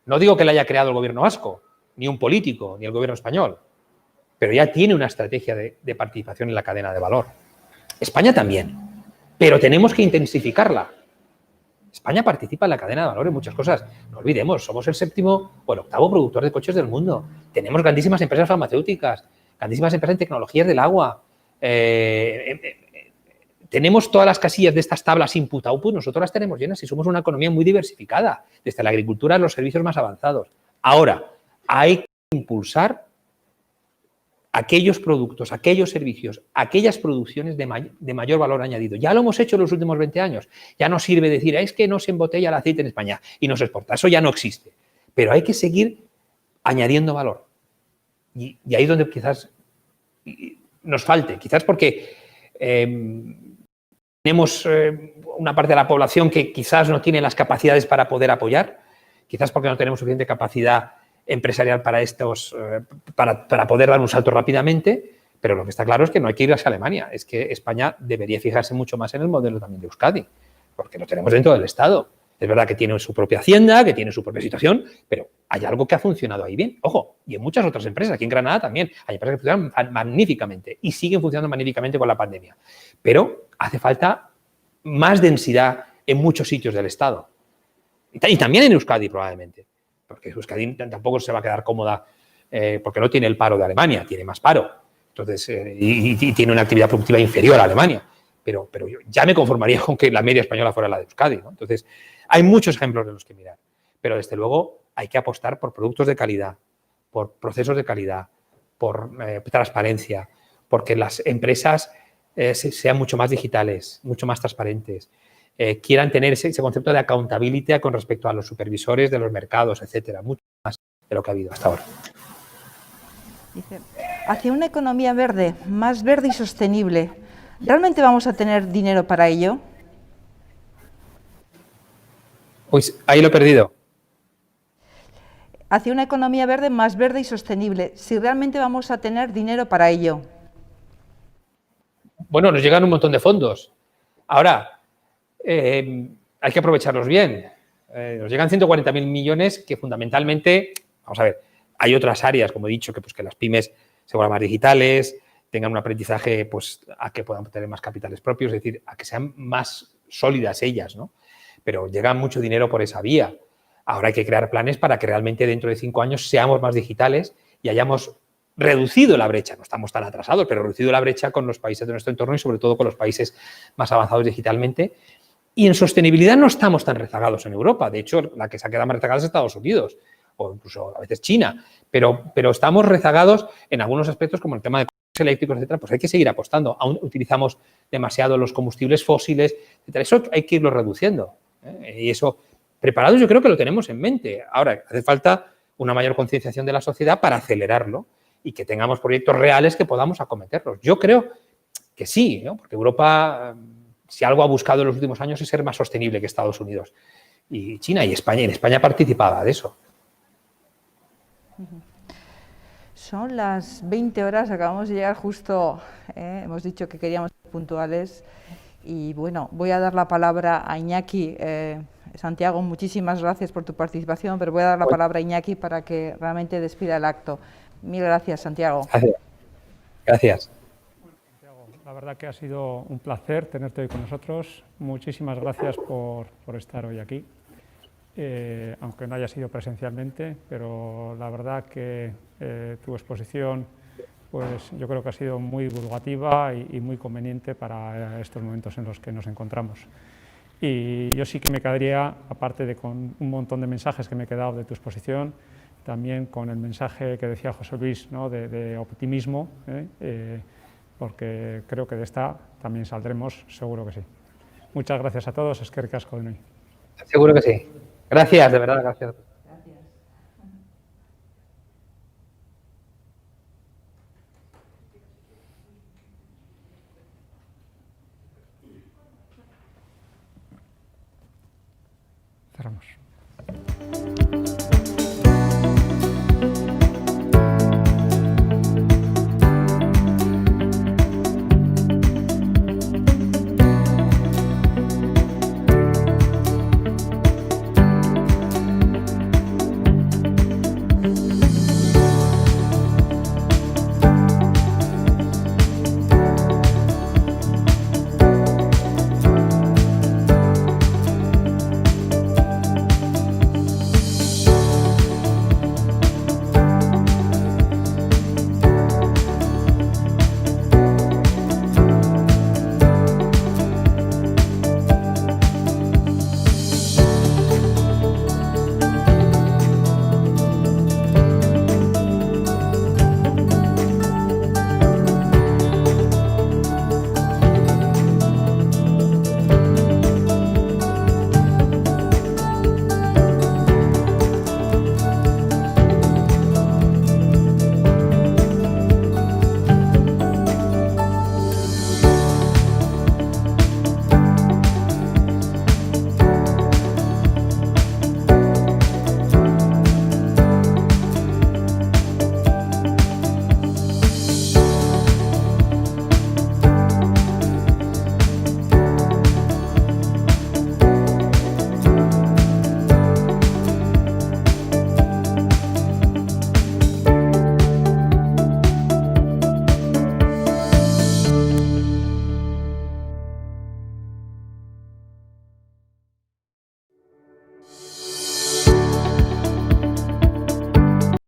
No digo que la haya creado el gobierno vasco, ni un político, ni el gobierno español, pero ya tiene una estrategia de participación en la cadena de valor. España también, pero tenemos que intensificarla. España participa en la cadena de valor en muchas cosas. No olvidemos, somos el 7º o el 8º productor de coches del mundo. Tenemos grandísimas empresas farmacéuticas, grandísimas empresas en tecnologías del agua. Tenemos todas las casillas de estas tablas input-output, nosotros las tenemos llenas y somos una economía muy diversificada, desde la agricultura a los servicios más avanzados. Ahora, hay que impulsar aquellos productos, aquellos servicios, aquellas producciones de mayor valor añadido. Ya lo hemos hecho en los últimos 20 años. Ya no sirve decir, es que no se embotella el aceite en España y no se exporta. Eso ya no existe. Pero hay que seguir añadiendo valor. Y ahí es donde quizás nos falte. Quizás porque tenemos una parte de la población que quizás no tiene las capacidades para poder apoyar. Quizás porque no tenemos suficiente capacidad empresarial para poder dar un salto rápidamente, pero lo que está claro es que no hay que ir hacia Alemania, es que España debería fijarse mucho más en el modelo también de Euskadi, porque lo tenemos dentro del Estado. Es verdad que tiene su propia hacienda, que tiene su propia situación, pero hay algo que ha funcionado ahí bien. Ojo, y en muchas otras empresas, aquí en Granada también, hay empresas que funcionan magníficamente y siguen funcionando magníficamente con la pandemia, pero hace falta más densidad en muchos sitios del Estado. Y también en Euskadi probablemente. Porque Euskadi tampoco se va a quedar cómoda porque no tiene el paro de Alemania, tiene más paro. Entonces, y tiene una actividad productiva inferior a Alemania. Pero yo ya me conformaría con que la media española fuera la de Euskadi, ¿no? Entonces, hay muchos ejemplos de los que mirar. Pero, desde luego, hay que apostar por productos de calidad, por procesos de calidad, por transparencia, porque las empresas sean mucho más digitales, mucho más transparentes, quieran tener ese concepto de accountability con respecto a los supervisores de los mercados, etcétera, mucho más de lo que ha habido hasta ahora. Dice, hacia una economía verde, más verde y sostenible, ¿realmente vamos a tener dinero para ello? Pues ahí lo he perdido. Hacia una economía verde, más verde y sostenible, si realmente vamos a tener dinero para ello. Bueno, nos llegan un montón de fondos. Ahora, hay que aprovecharlos bien. Nos llegan 140.000 millones que fundamentalmente, vamos a ver, hay otras áreas, como he dicho, que las pymes se vuelvan más digitales, tengan un aprendizaje pues, a que puedan tener más capitales propios, es decir, a que sean más sólidas ellas, ¿no? Pero llega mucho dinero por esa vía. Ahora hay que crear planes para que realmente dentro de 5 años seamos más digitales y hayamos reducido la brecha, no estamos tan atrasados, pero reducido la brecha con los países de nuestro entorno y sobre todo con los países más avanzados digitalmente. Y en sostenibilidad no estamos tan rezagados en Europa. De hecho, la que se ha quedado más rezagada es Estados Unidos o incluso a veces China. Pero estamos rezagados en algunos aspectos como el tema de coches eléctricos, etcétera. Pues hay que seguir apostando. Aún utilizamos demasiado los combustibles fósiles, etcétera. Eso hay que irlo reduciendo. Y eso, preparados, yo creo que lo tenemos en mente. Ahora, hace falta una mayor concienciación de la sociedad para acelerarlo y que tengamos proyectos reales que podamos acometerlos. Yo creo que sí, ¿no? Porque Europa, si algo ha buscado en los últimos años es ser más sostenible que Estados Unidos y China y España. Y en España participaba de eso. Son las 20 horas, acabamos de llegar justo, hemos dicho que queríamos ser puntuales y bueno, voy a dar la palabra a Iñaki. Santiago, muchísimas gracias por tu participación, pero voy a dar la palabra a Iñaki para que realmente despida el acto. Mil gracias, Santiago. Gracias. La verdad que ha sido un placer tenerte hoy con nosotros. Muchísimas gracias por estar hoy aquí, aunque no haya sido presencialmente, pero la verdad que tu exposición, pues yo creo que ha sido muy divulgativa y muy conveniente para estos momentos en los que nos encontramos. Y yo sí que me quedaría, aparte de con un montón de mensajes que me he quedado de tu exposición, también con el mensaje que decía José Luis, ¿no? de optimismo, porque creo que de esta también saldremos, seguro que sí. Muchas gracias a todos, eskerrik asko denoi. Seguro que sí. Gracias, de verdad, gracias.